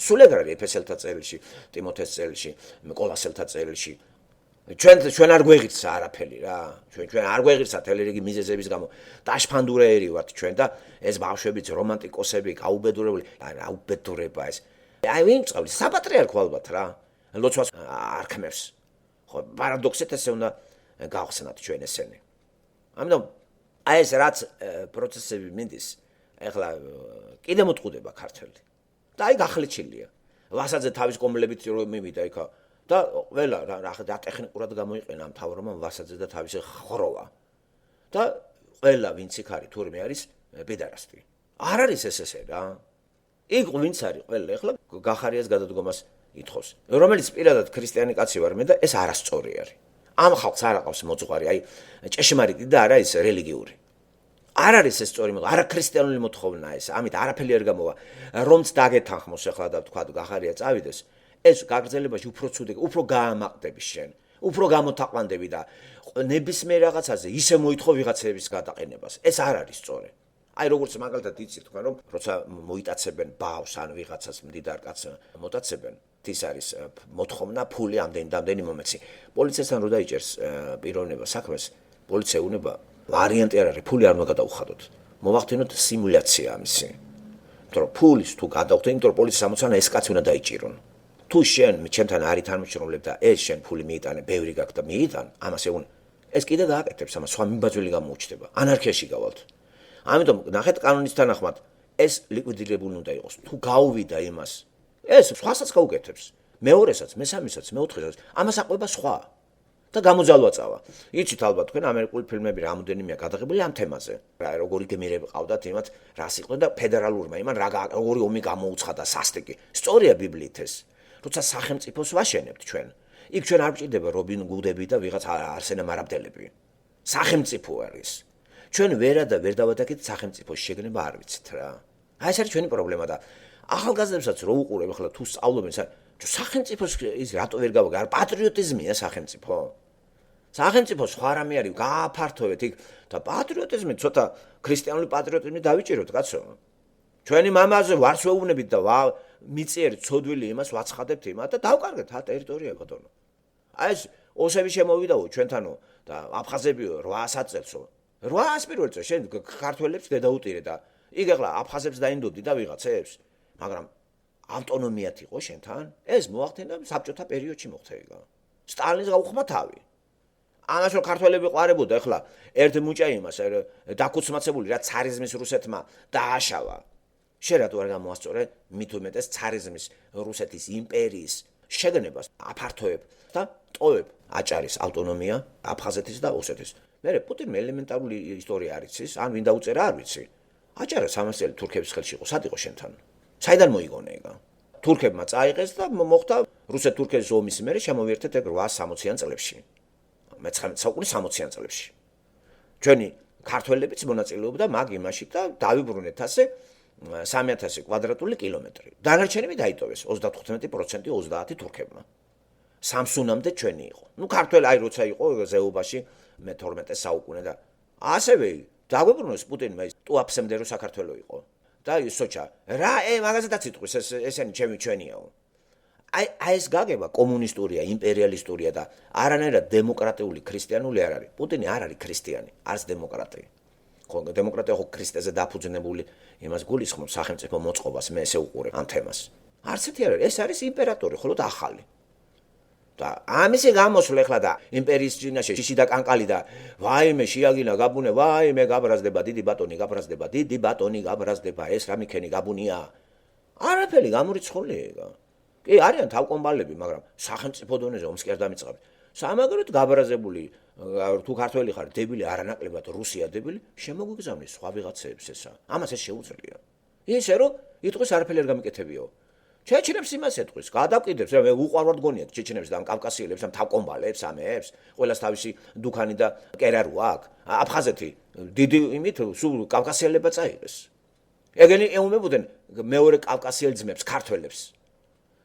სულ ეგ არის ეფესელთა წერილში ტიმოთეს წერილში კოლასელთა წერილში ჩვენ არ გვეღირსა არაფერი რა ჩვენ არ გვეღირსა თელერიგი მიზეზების გამო დაშფანდურეერი ვართ ჩვენ და ეს ბავშვებიც რომანტიკოსები გაუბედურებული რა უბედურება ეს აი ვინ წავლის საპატრიარქო ალბათ რა ლოცვას არ ქმნებს ხო პარადოქსით ესე უნდა გავხსნათ ჩვენ ესენი ამიტომ აი ეს რაც პროცესები მინდის ეხლა კიდე მოტყუდება ქართველი და აი გახლეჩილია ვასაძე თავის კომლებით რომ მივიდა იქა და ყველა რა ტექნიკურად გამოიყენა მთავრობამ ვასაძე და თავისი ხროვა და ყველა ვინც იქ არის თურმე არის პედარასტი არ არის ესე რა იქ ვინც არის ყველა ეხლა გახარიას გადადგომას ითხოვს რომელიც პირადად ქრისტიანი კაცი ვარ მე და ეს არასწორი არის ამ ხალხს არ აყავს მოძღვარი აი ჭეშმარიტი და არა ის რელიგიური არ არის ეს სწორი არა ქრისტიანული მოთხოვნა ეს ამით არაფერი არ გამოვა რომც დაგეთანხმოს ეხლა და თქვა გახარია წავიდეს ეს გაგრძელებაში უფრო ცუდი უფრო გაამაყდები შენ უფრო გამოთაყვანდები და ნებისმიერ რაღაცაზე ისე მოითხოვ ვიღაცების გადაყენებას ეს არ არის სწორი აი როგორც მაგალითად იცით თქვენ რომ როცა მოიტაცებენ ბავშვს ან ვიღაცას მდიდარ კაცს მოტაცებენ ის არის მოთხოვნა ფული ამდენი მომეცი პოლიციასთან რო დაიჭერს პიროვნება საქმეს პოლიცია უნება ვარიანტი არ არის ფული არ უნდა გადაუხადოთ მოვახდინოთ სიმულაცია ამისი იმიტომ რომ ფულის თუ გადავხდე იმიტომ რომ პოლიციის ამოცანა ეს კაცი უნდა დაიჭირონ თუ შენ ჩემთან არის თანამშრომლებ და ეს შენ ფული მიიტანე ბევრი გაქვს და მიიტან ამას ეგ ეს კიდე გააკეთებს ამას სხვა მიმბაძველი გამოუჩნდება ანარქიაში გავალთ ამიტომ ნახეთ კანონის თანახმად ეს ლიკვიდირებული უნდა იყოს თუ გაუვიდა იმას ეს სხვასაც გაუკეთებს მეორესაც მესამესაც მეოთხესაც ამას აყვება სხვა და გამოძალვა წავა იცით ალბათ თქვენ ამერიკული ფილმები რამოდენიმეა გადაღებული ამ თემაზე რა როგორი გემირები ყავდათ იმათ რას იყო და ფედერალურმა იმან როგორი ომი გამოუცხადა სასტიკი სწორია ბიბლიით ეს როცა სახელმწიფოს ვაშენებთ ჩვენ იქ ჩვენ არ ვჭირდება რობინ გუდები და ვიღაც არსენა მარაბდელები სახელმწიფო არის ჩვენ ვერა და ვერ დავადაგეთ სახელმწიფოს შეგნება არ ვიცით რა აი ეს არის ჩვენი პრობლემა და ახალგაზრდებსაც რო უყურებ ახლა თუ სწავლობენ სახელმწიფოს ის რატო ვერ გავაგე არ პატრიოტიზმია სახელმწიფო სახელმწიფო სხვა რამე არის გააფართოვეთ იქ და პატრიოტიზმი ცოტა ქრისტიანული პატრიოტიზმი დავიჭიროთ კაცო ჩვენი მამაზე ვარს ვეუბნებით და მიწიერ ცოდვილი იმას ვაცხადებთ იმათ და დავკარგეთ ა ტერიტორია ბატონო აი ეს ოსები შემოვიდაო ჩვენთანო და აფხაზებიო 800 წელსო 800 პირველ წელს შენ ქართველებს დედაუტირე და იქ ახლა აფხაზებს დაინდობდი და ვიღაცებს მაგრამ ავტონომიათ იყო შენთან ეს მოახდინა საბჭოთა პერიოდში მოხდა ეგა სტალინს გაუხმა თავი ამას რომ ქართველები ყარებოდა ახლა ერთ მუჭა იმას დაქუცმაცებული რა ცარიზმის რუსეთმა დააშავა შენ რატო არ გამოასწორე მით უმეტეს ცარიზმის რუსეთის იმპერიის შეგნებას აფართოებ და ტოვებ აჭარის ავტონომია აფხაზეთის და ოსეთის მე პუტინმა ელემენტარული ისტორია არ იცის ან ვინ დაუწერა არ ვიცი აჭარა 300 წელი თურქების ხელში იყო სად იყო შენთან საიდან მოიგონე ეგა თურქებმა წაიღეს და მოხდა რუსეთ-თურქეთის ომის მერე შემოვიერთეთ ეგ 860-იან წლებში მე-19 საუკუნის 60-იან წლებში ჩვენი ქართველებიც მონაწილეობდა მაგ იმაში და დავიბრუნეთ ასე 3000 კვადრატული კილომეტრი დანარჩენები დაიტოვეს 95% 30 თურქებმა სამსუნამდე ჩვენი იყო ნუ ქართველი აი როცა იყო ზეობაში მე-12 საუკუნე და ასევე დაგვიბრუნოს პუტინმა ის თუ აფსემდე რომ საქართველო იყო და ისოჩა რა მაგაზედაც იტყვის ესენი ჩვენიაო აი ეს გაგება კომუნისტურია იმპერიალისტურია და არანაირად დემოკრატიული ქრისტიანული არ არის პუტინი არ არის ქრისტიანი არც დემოკრატია ხო დემოკრატია ხო ქრისტეზე დაფუძნებული იმას გულისხმობს სახელმწიფო მოწყობას მე ესე უყურებ ამ თემას არც ერთი არ არის ეს არის იმპერატორი ხოლო და ახალი და ამისი გამოსვლა ახლა და იმპერიის წინაშე შიში და კანკალი და ვაიმე შეაგინა გაბუნე ვაიმე გაბრაზდება დიდი ბატონი გაბრაზდება ეს რა მიქენი გაბუნია არაფერი გამორიცხულია კი არიან თავკომბალები მაგრამ სახელმწიფო დონეზე ომს კი არ დამიწყებთ სამაგეროდ გაბრაზებული თუ ქართველი ხარ დებილი არანაკლებად რუსია დებილი შემოგვიგზავნის სხვა ვიღაცებს ესა ამას ეს შეუძლია ისე რომ იტყვის არაფერი არ გამიკეთებიო ჩეჩნებს იმას ეტყვის გადავკიდებს მე უყვარვარ გონიათ ჩეჩნებს და ამ კავკასიელებს ამ თავკომბალებს ამებს ყველას თავისი დუქანი და კერარო აქვს აფხაზეთი დიდი იმით სულ კავკასიელებმა წაიღეს ეგენი ეუბნებოდნენ მეორე კავკასიელ ძმებს ქართველებს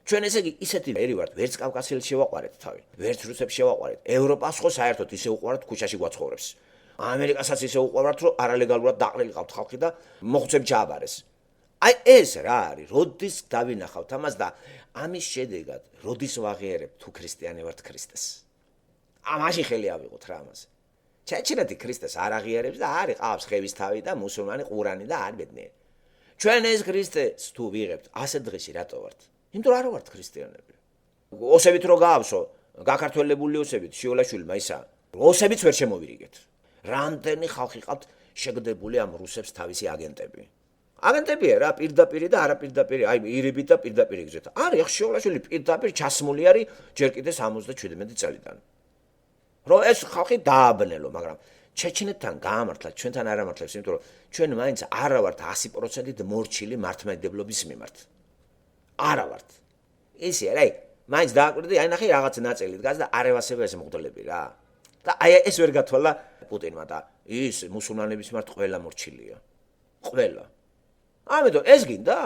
ჩვენ ესე იგი ისეთი ერი ვართ ვერც კავკასიელს შევაყვარეთ თავი ვერც რუსებს შევაყვარეთ ევროპას ხო საერთოდ ისე უყვართ ქუჩაში გვაცხოვრებს ამერიკასაც ისე უყვართ რომ არალეგალურად დაყრილი ყავთ ხალხი და მოხუცები ჩააბარეს აი ეს რა არის როდის დავინახავთ ამას და ამის შედეგად როდის ვაღიარებ თუ ქრისტიანი ვართ ქრისტეს ამაში ხელი ავიღოთ რა ამაზე ჩეჩნეთი ქრისტეს არ აღიარებს და არის ყავს ხევის თავი და მუსულმანი ყურანი და არ ბედნიერი ჩვენ ეს ქრისტეს თუ ვიღებთ ასეთ დღეში რატო ვართ იმიტომ რომ არ ვართ ქრისტიანები ოსებით რო გაავსო გაქართველებული ოსებით შიოლაშვილმა ისა ოსებიც ვერ შემოვირიგეთ რამდენი ხალხი ყავთ შეგდებული ამ რუსებს თავისი აგენტები აგენტებია რა პირდაპირი და არაპირდაპირი აი ირებით და პირდაპირი გზით არის შიოლაშვილი პირდაპირ ჩასმული არის ჯერ კიდე 77 წელიდან რომ ეს ხალხი დააბნელო მაგრამ ჩეჩნეთთან გაამართლა ჩვენთან არ ამართლებს იმიტომ რომ ჩვენ მაინც არა ვართ 100%-ით მორჩილი მართლმადიდებლობის მიმართ არა ვართ ისე რა მაინც დააკვირდი აი ნახე რაღაც ნაწილი დგას და არ ევასება ეს მღვდლები რა და აი ეს ვერ გათვალა პუტინმა და ის მუსულმანების მიმართ ყველა მორჩილია ყველა ამიტომ ეს გინდა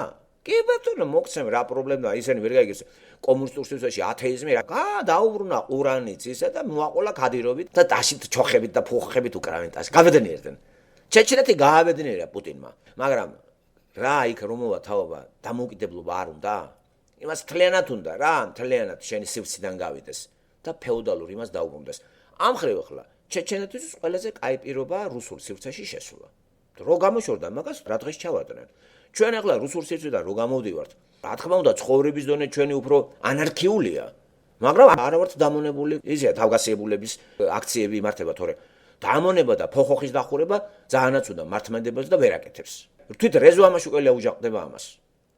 კი ბატონო მოგცემ რა პრობლემაა ისინი ვერ გაიგეს კომუნისტურ სისტემაში ათეიზმი რა დაუბრუნა ყურანიც ისე და მოაყოლა ქადირობით და დაშით ჩოხებით და ფუხებით უკრავენ ტას გავედნიერდნენ ჩეჩნეთი გაავედნიერა პუტინმა მაგრამ რა იქ რომოვა თაობა დამოუკიდებლობა არ უნდა იმას თლიანად უნდა რა თლიანად შენი სივრციდან გავიდეს და ფეოდალურ იმას დაუბრუნდეს ამ ხრივ ახლა ჩეჩნეთის ყველაზე კაი პირობა რუსულ სივრცეში შესვლა რო გამოშორდა მაგას რა დღეს ჩავარდნენ ჩვენ ახლა რუსულ სივრცედან რო გამოვდივართ რა თქმა უნდა ცხოვრების დონე ჩვენი უფრო ანარქიულია მაგრამ არა ვართ დამონებული ისე თავგასიებულების აქციები იმართება თორე დამონება და ფოხოხის დახურება ძალიანაც უნდა მართლმადიდებლს და ვერ აკეთებს თვით რეზო ამაშუკელია უჯაყდება ამას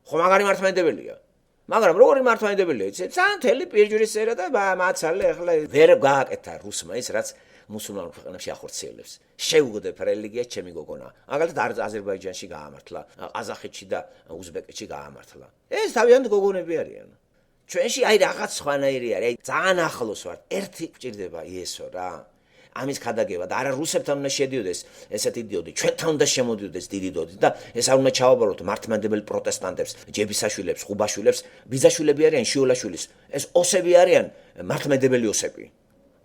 ხო მაგარი მართლმადიდებელია მაგრამ როგორი მართლმადიდებელია იცი ძალიან თელი პირჯურისერა და მაცალე ახლა ვერ გააკეთა რუსმა ის რაც მუსულმან ქვეყნებში ახორციელებს შეუგდებ რელიგიას ჩემი გოგონა მაგალითად აზერბაიჯანში გაამართლა ყაზახეთში და უზბეკეთში გაამართლა ეს თავიანთ გოგონები არიან ჩვენში აი რაღაც სხვანაირი არის აი ძალიან ახლოს ვარ ერთი გჭირდება იესო რა ამის ხადაგება და არა რუსებთან უნდა შედიოდეს ესეთი დიოდი ჩვენთან უნდა შემოდიოდეს დიდი დიოდი და ეს არ უნდა ჩავაბაროთ მართლმადიდებელ პროტესტანტებს ჯებისაშვილებს ხუბაშვილებს ბიზაშვილები არიან შიოლაშვილის ეს ოსები არიან მართლმადიდებელი ოსები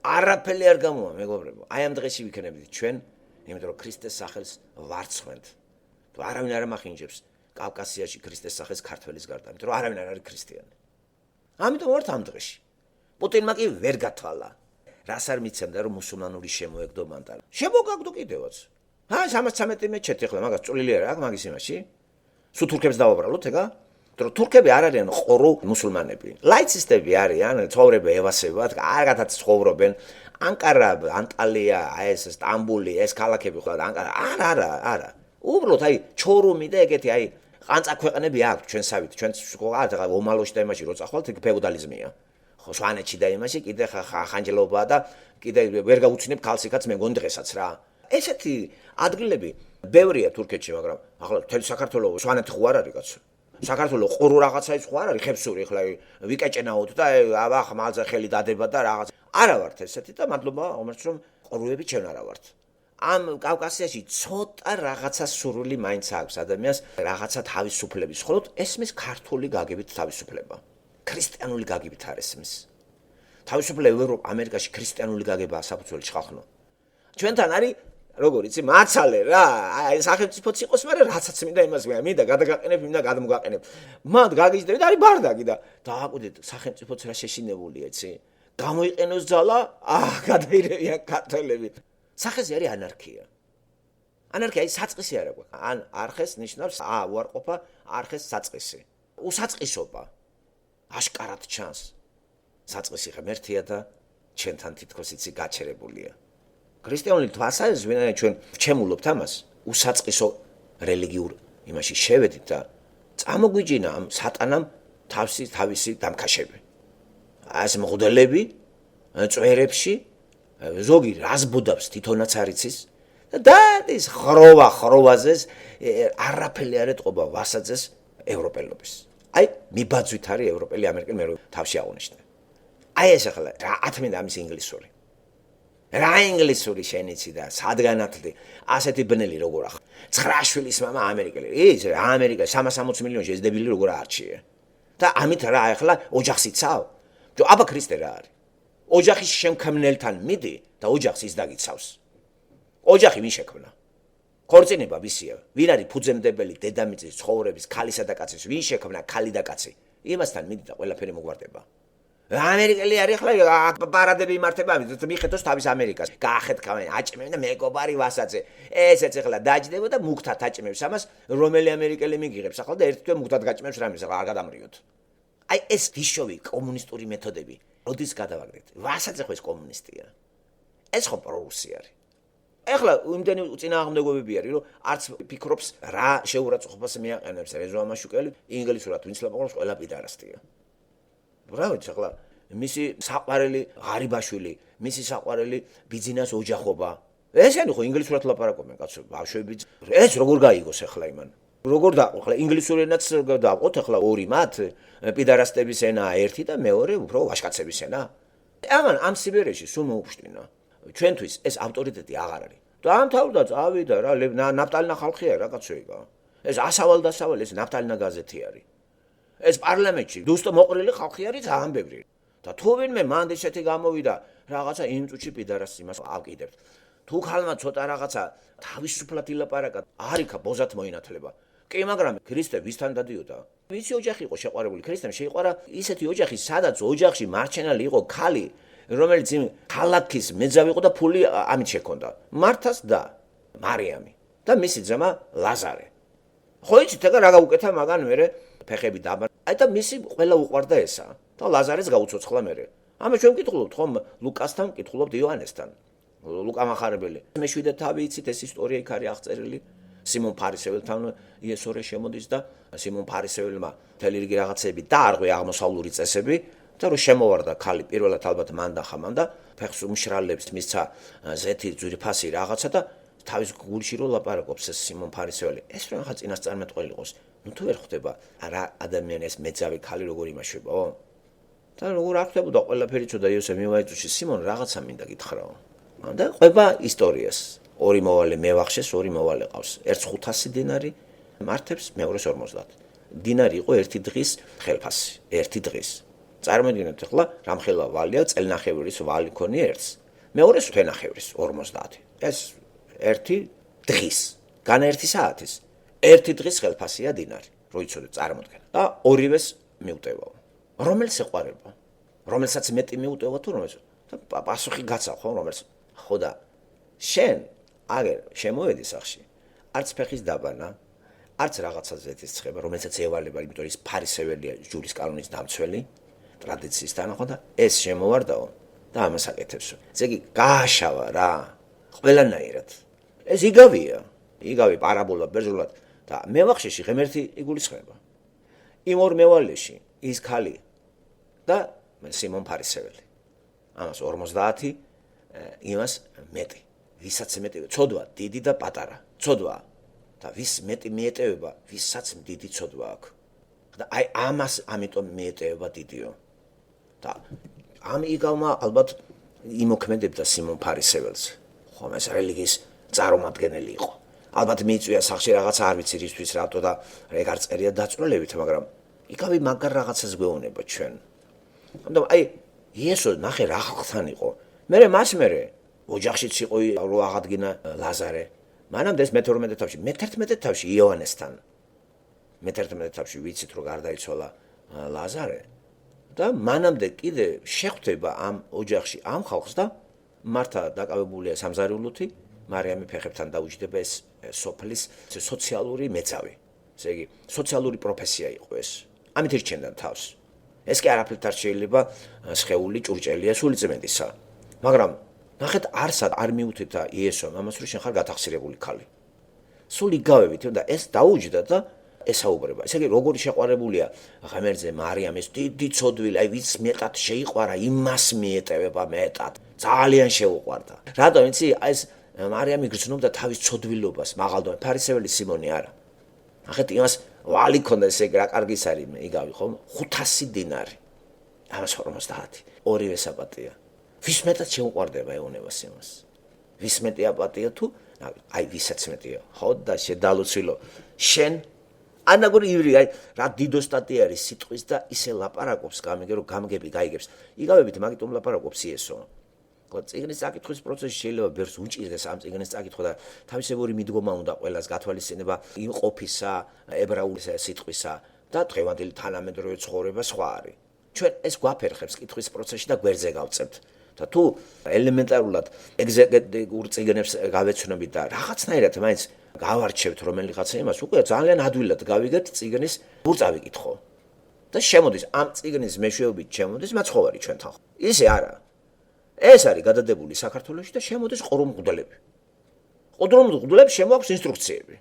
არაფერი არ გამოვა მეგობრებო აი ამ დღეში ვიქნებით ჩვენ იმიტომ რომ ქრისტეს სახელს ვარცხვენთ თუ არავინ არ ამახინჯებს კავკასიაში ქრისტეს სახელს ქართველის გარდა იმიტომ რომ არავინ არ არის ქრისტიანი ამიტომ ვართ ამ დღეში პუტინმა კი ვერ გათვალა რას არ მიცემდა რომ მუსულმანური შემოეგდო მანტა შემოგაგდო კიდევაც 313 მეჩეთი ახლა მაგას წვლილი არა აქვს მაგის იმაში სულ თურქებს დავაბრალოთ ეგა რომ თურქები არ არიან ყორო მუსულმანები ლაიცისტები არიან ცხოვრება ევასებად კარგადაც ცხოვრობენ ანკარა ანტალია ეს სტამბული ეს ქალაქები ხო ანკარა არა უბრალოდ აი ჩორუმი და ეგეთი აი ყანწა ქვეყნები აქვს ჩვენსავით ჩვენ სხვა ომალოში და იმაში რო წახვალთ ეგ ფეოდალიზმია ხო სვანეთში და იმაში კიდე ხანჯლობა და კიდე ვერ გაუჩინებ ქალსიკაც მე მგონი დღესაც რა ესეთი ადგილები ბევრია თურქეთში მაგრამ ახლა თელ საქართველოს სვანეთი ხო არ არის კაცო საქართველოს ყორო რაღაცაიც ხო არ არის ხებსური ახლა ვიკეჭენაოთ და აბა ხმალზე ხელი დადება და რაღაც არა ვართ ესეთი და მადლობა όμως რომ ყოროები ჩვენ არა ვართ ამ კავკასიაში ცოტა რაღაცა სურვილი მაინც აქვს ადამიანს რაღაცა თავისუფლების ხოლოდ ესმის ქართული გაგებით თავისუფლება ქრისტიანული გაგებით არ ესმის თავისუფლება ამერიკაში ქრისტიანული გაგებაა საფუძველში ხალხო ჩვენთან არის როგორ იცი მაცალე რა აი სახელმწიფოც იყოს მაგრამ რაცაც მინდა იმას მინდა გადაგაყენებ მინდა გადმოგაყენებ მანდ გაგიჟდები და არის ბარდაგი და დააკვირდით სახელმწიფოც რა შეშინებულია იცი გამოიყენოს ძალა გადაირევიან ქართველები სახეზე არის ანარქია ის საწყისი არა გვაქვს ან არხეს ნიშნავს უარყოფა არხეს საწყისი უსაწყისობა აშკარად ჩანს საწყისი ღმერთია და ჩვენთან თითქოს იცი გაჩერებულია ქრისტიანული თვალსაზრისით ჩვენ ვჩემულობთ ამას უსაწყისო რელიგიურ იმაში შევედით და წამოგვიჯინა ამ სატანამ თავისი დამქაშები ეს მღვდლები წვერებში ზოგი რას ბუდავს თვითონაც არ იცის და ის ხროვაზეს არაფერი არ ეთყობა ვასაძეს ევროპელობის. აი მიბაძვით არის ევროპელი ამერიკელი მე თავში აღუნიშნე. აი ეს ახლა რა ათმენდა ამის ინგლისური. რა ინგლისური შენიცი და სადგანათლი ასეთი ბნელი როგორ ახლა 9 შვილის მამა ამერიკელი ის ამერიკა 360 მილიონში ეს დებილი როგორ არჩიე და ამით რა ახლა ოჯახს იცავ ჯო აბა ქრისტე რა არის ოჯახის შემქმნელთან მიდი და ოჯახს ის დაგიცავს ოჯახი ვინ შექმნა ქორწინება ვისია ვინ არის ფუძემდებელი დედამიწის ცხოვრების ქალისა და კაცის ვინ შექმნა ქალი და კაცი იმასთან მიდი და ყველაფერი მოგვარდება ამერიკელი არის ახლა პარადები იმართება მიხედოს თავის ამერიკას გაახეთქავენ აჭმევენ და მეგობარი ვასაძე ესეც ახლა დაჯდება და მუქთად აჭმევს ამას რომელი ამერიკელი მიგიღებს ახლა და ერთ თვე მუქთად გაჭმევს რამეს ახლა არ გადამრიოთ აი ეს ვიშოვი კომუნისტური მეთოდები როდის გადავაგდეთ ვასაძე ხო ეს კომუნისტია ეს ხო პრორუსი არის ახლა იმდენი წინააღმდეგობები არის რომ არც ფიქრობს რა შეურაცხყოფას მიაყენებს რეზო ამაშუკელი ინგლისურად ვინც ლაპარაკობს ყველა პიდარასტია რა ვიცი ახლა მისი საყვარელი ღარიბაშვილი მისი საყვარელი ბიზნეს ოჯახობა ესენი ხო ინგლისურად ლაპარაკობენ კაცო ბავშვები ეს როგორ გაიგოს ახლა იმან როგორ დაყო ახლა ინგლისური ენაც დაყოთ ახლა ორი მათ პიდარასტების ენა ერთი და მეორე უფრო ვაშკაცების ენა ამან ამ სიბერეში სულ მოუშვინა ჩვენთვის ეს ავტორიტეტი აღარ არის დაამთავრდა წავიდა რა ნაფტალინა ხალხია რა კაცო იგა ეს ასავალ ეს ნაფტალინა გაზეთი არის ეს პარლამენტში დუსტო მოყრილი ხალხი არის ძალიან ბევრი და თუ ვინმე მანდ ესეთი გამოვიდა რაღაცა იმ წუთში პიდარას იმას ავკიდებთ თუ ხალმა ცოტა რაღაცა თავისუფლად ილაპარაკა არიქა ბოზათ მოინათლება კი მაგრამ ქრისტე ვისთან დადიოდა ვიცი ოჯახი იყო შეყვარებული ქრისტემ შეიყვარა ისეთი ოჯახი სადაც ოჯახში მარჩენალი იყო ქალი რომელიც ქალაქის მეძავი იყო და ფული ამით შექონდა მართას და მარიამი და მისი ძმა ლაზარე ხო იცით ეგ რა გაუკეთა მაგან მერე ფეხები დაბა აი და მისი ყველა უყვარდა ესა და ლაზარეს გაუცოცხლა მერე ამა ჩვენ ვკითხულობთ ხომ ლუკასთან ვკითხულობთ იოანესთან ლუკა მახარებელი მეშვიდე თავი იცით ეს ისტორია იქ არის აღწერილი სიმონ ფარისეველთან იესორე შემოდის და სიმონ ფარისეველმა მთელი რიგი რაღაცები დაარღვია აღმოსავლური წესები და რომ შემოვარდა ქალი პირველად ალბათ მან დახამან და ფეხს უმშრალებს მისცა ზეთი ძვირფასი რაღაცა და თავის გულში რო ლაპარაკობს ეს სიმონ ფარისეველი ეს რა ხა წინასწარმეტყველი იყოს ნუ თუ ვერ ხვდება რა ადამიანის მეძავი ქალი როგორ იმაშვებაო და როგორ არ ხდებოდა ყველაფერი ცოდა იოსე მივაიწუში სიმონ რაღაცა მინდა გითხრაო და ყვება ისტორიას ორი მოვალე მევახშეს ორი მოვალე ყავს ერთს 500 დინარი მართებს მეორეს 50 დინარი იყო ერთი დღის ხელფასი ერთი დღის წარმოიდგინეთ ახლა რამხელა ვალია წელნახევრის ვალი ქონია ერთს მეორეს თვენახევრის 50 ეს ერთი დღის განერთი საათის ერთი დღის ხელფასია დინარი რო იცოდე წარმოდგენ და ორივეს მიუტევაო რომელს ეყარება რომელსაც მეტი მიუტევა თუ რომელს და პასუხი გაცა ხო რომელს ხო და შენ აგერ შემოვედი სახში არც ფეხის დაბანა არც რაღაცა ზეთის ცხება რომელსაც ევალება იმიტომ ის ფარისეველია ჯურის კანონის დამცველი ტრადიციისთან ხო და ეს შემოვარდაო და ამას აკეთებსო ესე იგი გააშავა რა ყველანაირად ეს იგავი პარაბოლა ბერძნულად და მევახშეში ღმერთი იგულისხმება იმ ორ მევალეში ის ქალი და სიმონ ფარისეველი ამას 50 იმას მეტი ვისაც მეტი ცოდვა დიდი და პატარა ცოდვა და ვის მეტი მიეტევება ვისაც დიდი ცოდვა აქვს და აი ამას ამიტომ მიეტევება დიდიო და ამ იგავმა ალბათ იმოქმედებდა სიმონ ფარისეველს ხომ ეს რელიგიის წარმომადგენელი იყო ალბათ მიიწვია სახში რაღაცა არ ვიცი რისთვის რატო და ეგ არ წერია დაწვრილებით მაგრამ იგავი მაგარ რაღაცას გვეუბნება ჩვენ ამიტომ აი იესო ნახე რა ხალხთან იყო მერე ოჯახშიც იყო რო აღადგინა ლაზარე მანამდე ეს მე-12 თავში მე-11 თავში იოანესთან მე-11 თავში ვიცით რომ გარდაიცვალა ლაზარე და მანამდე კიდე შეხვდება ამ ოჯახში ამ ხალხს და მართა დაკავებულია სამზარეულოთი მარიამი ფეხებთან დაუჯდება ეს სოფლის სოციალური მეძავი ესე იგი სოციალური პროფესია იყო ეს ამით ირჩენდა თავს ეს კი არაფრით არ შეიძლება სხეული ჭურჭელია სულიწმედისა მაგრამ ნახეთ არსად არ მიუთებდა იესომ ამას რომ შენ ხარ გათახსირებული ქალი სულ იგავებით და ეს დაუჯდა და ესაუბრება. ესე იგი, როგორი შეყვარებულია ღმერთზე მარიამის დიდი ცოდვილი, აი ვის მეტად შეიყვარა, იმას მიეტევება მეტად. ძალიან შეუყვარდა. რატომ იცი, აი ეს მარიამი გრძნობდა თავის ცოდვილობას, მაღალდონე, ფარისეველი სიმონი არა. ახეთ იმას ვალი ქონდა ესე რა კარგის არის იგავი ხომ 500 დინარი. ამას 50. ორივე საპატია. ვის მეტად შეუყვარდება ეონებას იმას. ვის მეტი აპატია თუ აი ვისაც მეტია. ხო და შედალოცილო. შენ ანაგური ივრი აი რა დიდო სტატია არის სიტყვის და ისე ლაპარაკობს გამიგე რომ გამგები გაიგებს. იგავებით მაგიტომ ლაპარაკობს იესო. ხო წიგნის წაკითხვის პროცესში შეიძლება ბერს უჭირდეს ამ წიგნის წაკითხვა და თავისებური მიდგომა უნდა ყველას გათვალისწინება იმყოფისა ებრაული სიტყვისა და დღევანდელი თანამედროვე ცხოვრება სხვა არის. ჩვენ ეს გვაფერხებს კითხვის პროცესში და გვერდზე გავწევთ. და თუ ელემენტარულად ეგზეგეტიკურ წიგნებს გავეცნობით და რაღაცნაირად მაინც გავარჩევთ რომელიღაცა იმას, უკვე ძალიან ადვილად გავიგებთ წიგნის ბურწავი კითხო. და შემოდის ამ წიგნის მეშვეობით შემოდის მაცხოვარი ჩვენთან. ისე არა. ეს არის გადადებული საქართველოში და შემოდის ყრუმღდელები. ყრუმღდელებს შემოაქვს ინსტრუქციები.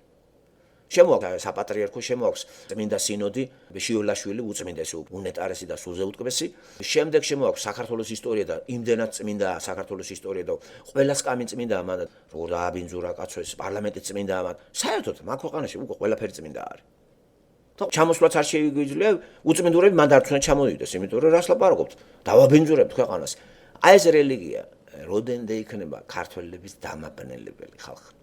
შემოაქვს საპატრიარქო, შემოაქვს წმინდა სინოდი, შიოლაშვილი უწმინდესი, უნეტარესი და სულზე უტკბესი. შემდეგ შემოაქვს საქართველოს ისტორია და იმდენად წმინდა საქართველოს ისტორია და ყველა სკამი წმინდაა მან, როგორ დააბინძურა კაცო ეს პარლამენტი წმინდაა მან. საერთოდ მაგ ქვეყანაში უკვე ყველაფერი წმინდა არის. და ჩამოსვლაც არ შეგვიძლია, უწმინდურები მან დარწმუნდა ჩამოვიდეს, იმიტომ რომ რას ლაპარაკობთ? დავაბინძურებთ ქვეყანას. აი ეს რელიგია, როდენდე იქნება ქართველების დამაბნელებელი ხალხი.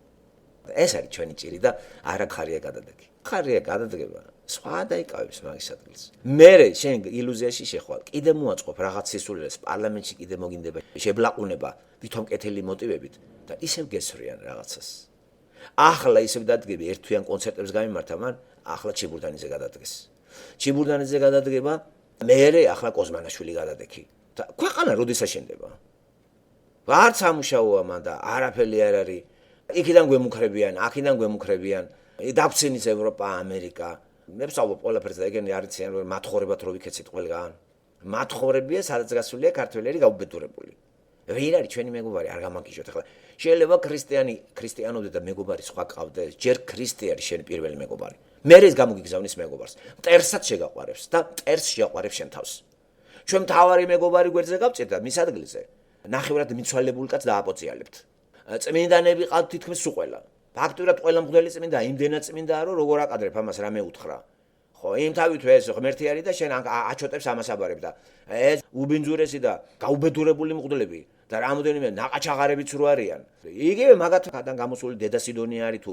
ეს არის ჩვენი ჭირი და არა ხარია გადადეგი. ხარია გადადგება, სხვა დაიკავებს მაგის ადგილს. მერე შენ ილუზიაში შეხვალ, კიდე მოაწყობ რაღაც სისულელეს, პარლამენტში კიდე მოგინდება შებლაყუნება, ვითომ კეთილი მოტივებით და ისევ გესვრიან რაღაცას. ახლა ისევ დადგები ერთვიან კონცერტებს გამიმართა, მან ახლა ჩიბურდანიზე გადადგეს. ჩიბურდანიზე გადადგება, მერე ახლა კოზმანაშვილი გადადექი. და ქვეყანა როდესაც შენდება? არც ამუშაოა მან და არაფერი არ არის. იქიდან გვემუქრებიან, აქიდან გვემუქრებიან. დაგცინეს ევროპა, ამერიკა. მე ვსაუბრობ ყველაფერზე და ეგენი არიციან რომ მათხოვრებად რო ვიქეცით ყველგან. მათხოვრებია, სადაც გასულია ქართველები გაუბედურებული. ვერ არის ჩვენი მეგობარი, არ გამაგიჟოთ ახლა. შეიძლება ქრისტიანობდე და მეგობარი სხვა ყავდეს, ჯერ ქრისტიანი შენ პირველი მეგობარი. მერე ეს გამოგიგზავნის მეგობარს. მტერსაც შეგაყვარებს და მტერს შეაყვარებს შენ თავს. ჩვენ მთავარი მეგობარი გვერდზე გავწირ და მის ადგილზე ნახევრად მიცვალებულ კაცს დააპოწიალებთ. წმინდანები ყავთ თითქმის სულ ყველა. ფაქტურად ყველა მღვდელი წმინდა იმდენად წმინდაა რომ როგორ აკადრებ ამას რამე უთხრა. ხო, იმ თავით ეს ღმერთი არის და შენ აჩოტებს ამას აბარებ და ეს უბინძურესი და გაუბედურებული მღვდლები და რამოდენიმე ნაყაჩაღარებიც რო არიან. იგივე მაგათთან გამოსული დედა სიდონია არის თუ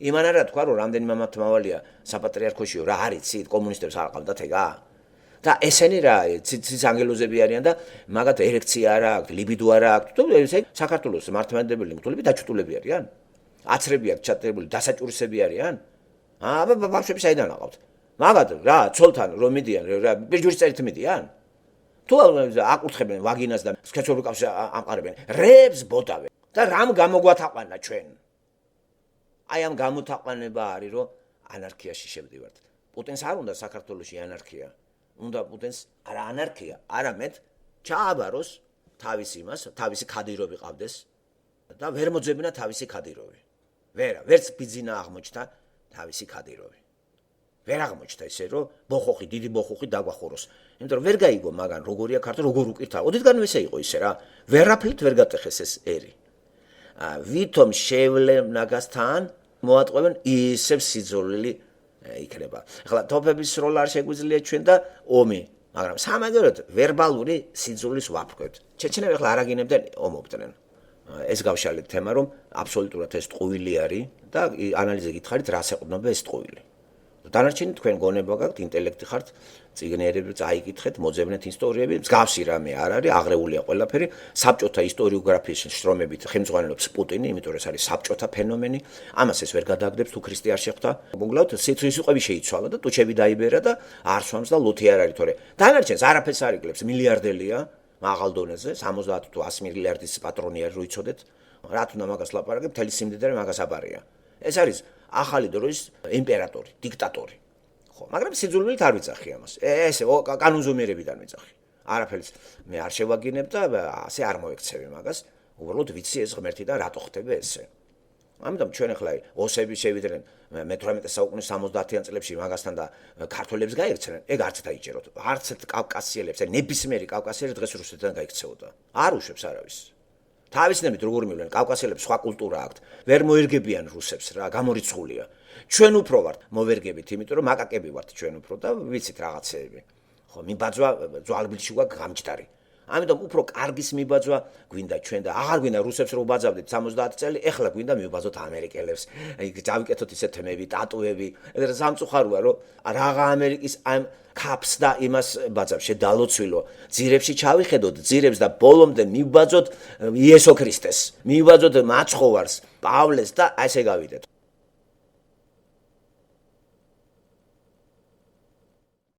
იმან არა თქვა რომ რამდენი მამათმავალია საპატრიარქოშიო რა არის ცით კომუნისტებს არ ყავდათ ეგა? და ესენი რა ცის ანგელოზები არიან და მაგათ ერექცია არა აქვს, ლიბიდო არა აქვს. თუ ესე საქართველოს მართლმადიდებელი მღვდლები დაჩუტულები არიან? აცრები აქვს ჩატარებული, დასაჭურისები არიან? აბა ბავშვები საიდან აყავთ? მაგათ რა ცოლთან რომ მიდიან რა ბიჯურის წერით მიდიან? თუ აკურთხებენ ვაგინას და სქესობრივ კავშირს ამყარებენ, რებს ბოდავენ და რამ გამოგვათაყვანა ჩვენ? აი ამ გამოთაყვანება არის რომ ანარქიაში შევდივართ. პუტინს არ უნდა საქართველოში ანარქია. უნდა პუტინს არა ანარქია, არამედ ჩააბაროს თავისი ქადიროვი ყავდეს და ვერ მოძებნა თავისი ქადიროვი. ვერც ბიძინა აღმოჩნდა თავისი ქადიროვი. ვერ აღმოჩნდა ისე რომ ბოხოხი, დიდი ბოხოხი დაგვახუროს. იმიტომ რომ ვერ გაიგო მაგან როგორია ქართული, როგორ უკირთა. ოდითგანვე ესე იყო ისე რა. ვერაფრით ვერ გატეხეს ეს ერი. ვითომ შევლენაგასთან მოატყვევენ ისევ სიძულვილი იქნება. ახლა თოფების როლა არ შეგვიძლია ჩვენ და ომი, მაგრამ სამაგეროდ ვერბალური სიძულვის ვაფრქვევთ. ჩეჩნები ახლა არაგინებდნენ ომობდნენ. ეს გავშალეთ თემა, რომ აბსოლუტურად ეს ტყუილი არის და ანალიზე გითხარით რას ეყრდნობა ეს ტყუილი. დანარჩენი თქვენ გონება გაქვთ, ინტელექტი ხართ, წიგნიერები წაიკითხეთ, მოძებნეთ ისტორიები, მსგავსი რამე არ არის, აღრეულია ყველაფერი, საბჭოთა ისტორიოგრაფიის შრომებით ხელმძღვანელობს პუტინი, იმიტომ რომ ეს არის საბჭოთა ფენომენი, ამას ეს ვერ გადააგდებს თუ ქრისტე არ შეხვდა. მოგლავთ, სიცოცხლე შეიცვალა და ტუჩები დაიბერა და არ სვამს და ლოთი არ არის, თორე დანარჩენს არაფერს არ იკლებს, მილიარდელია მაღალ დონეზე, 70 თუ 100 მილიარდის პატრონი არის, რო იცოდეთ, რა თქმა უნდა მაგას ლაპარაკებ, მთელი სიმდიდრე მაგას აბარია. ეს არის ახალი დროის იმპერატორი, დიქტატორი. ხო, მაგრამ სიძულვილით არ ვიცახი ამას. ესე კანონზომიერებიდან ვიცახი. არაფერს მე არ შევაგინებ და ასე არ მოექცევი მაგას. უბრალოდ ვიცი ეს ღმერთი და რატო ხდება ესე. ამიტომ ჩვენ ახლა ოსები შევიდნენ მე-18 საუკუნის 70-იან წლებში მაგასთან და ქართველებს გაიქცნენ, ეგ არც დაიჭეროთ. არც ერთ კავკასიელებს, ნებისმიერი კავკასიელი დღეს რუსეთიდან გაიქცეოდა. არ უშვებს არავის. თავისნებით როგორ მივლენ კავკასიელებს სხვა კულტურა აქვთ, ვერ მოერგებიან რუსებს რა, გამორიცხულია. ჩვენ უფრო ვართ მოვერგებით, იმიტომ რომ მაკაკები ვართ ჩვენ უფრო და ვიცით რაღაცეები. ხო, მიბაძვა ძვალბილში გვაქვს გამჭდარი. ამიტომ უფრო კარგის მიბაძვა გვინდა ჩვენ და აღარ გვინდა რუსებს რო ვბაძავდით 70 წელი, ეხლა გვინდა მივბაძოთ ამერიკელებს. აი დავიკეთოთ ისე თემები, ტატუები. ეგ სამწუხაროა რომ რაღა ამერიკის ამ კაპს და იმას ბაძავ შედალოცვილო. ძირებში ჩავიხედოთ, ძირებს და ბოლომდე მივბაძოთ იესო ქრისტეს. მივბაძოთ მაცხოვარს, პავლეს და ასე გავიდეთ.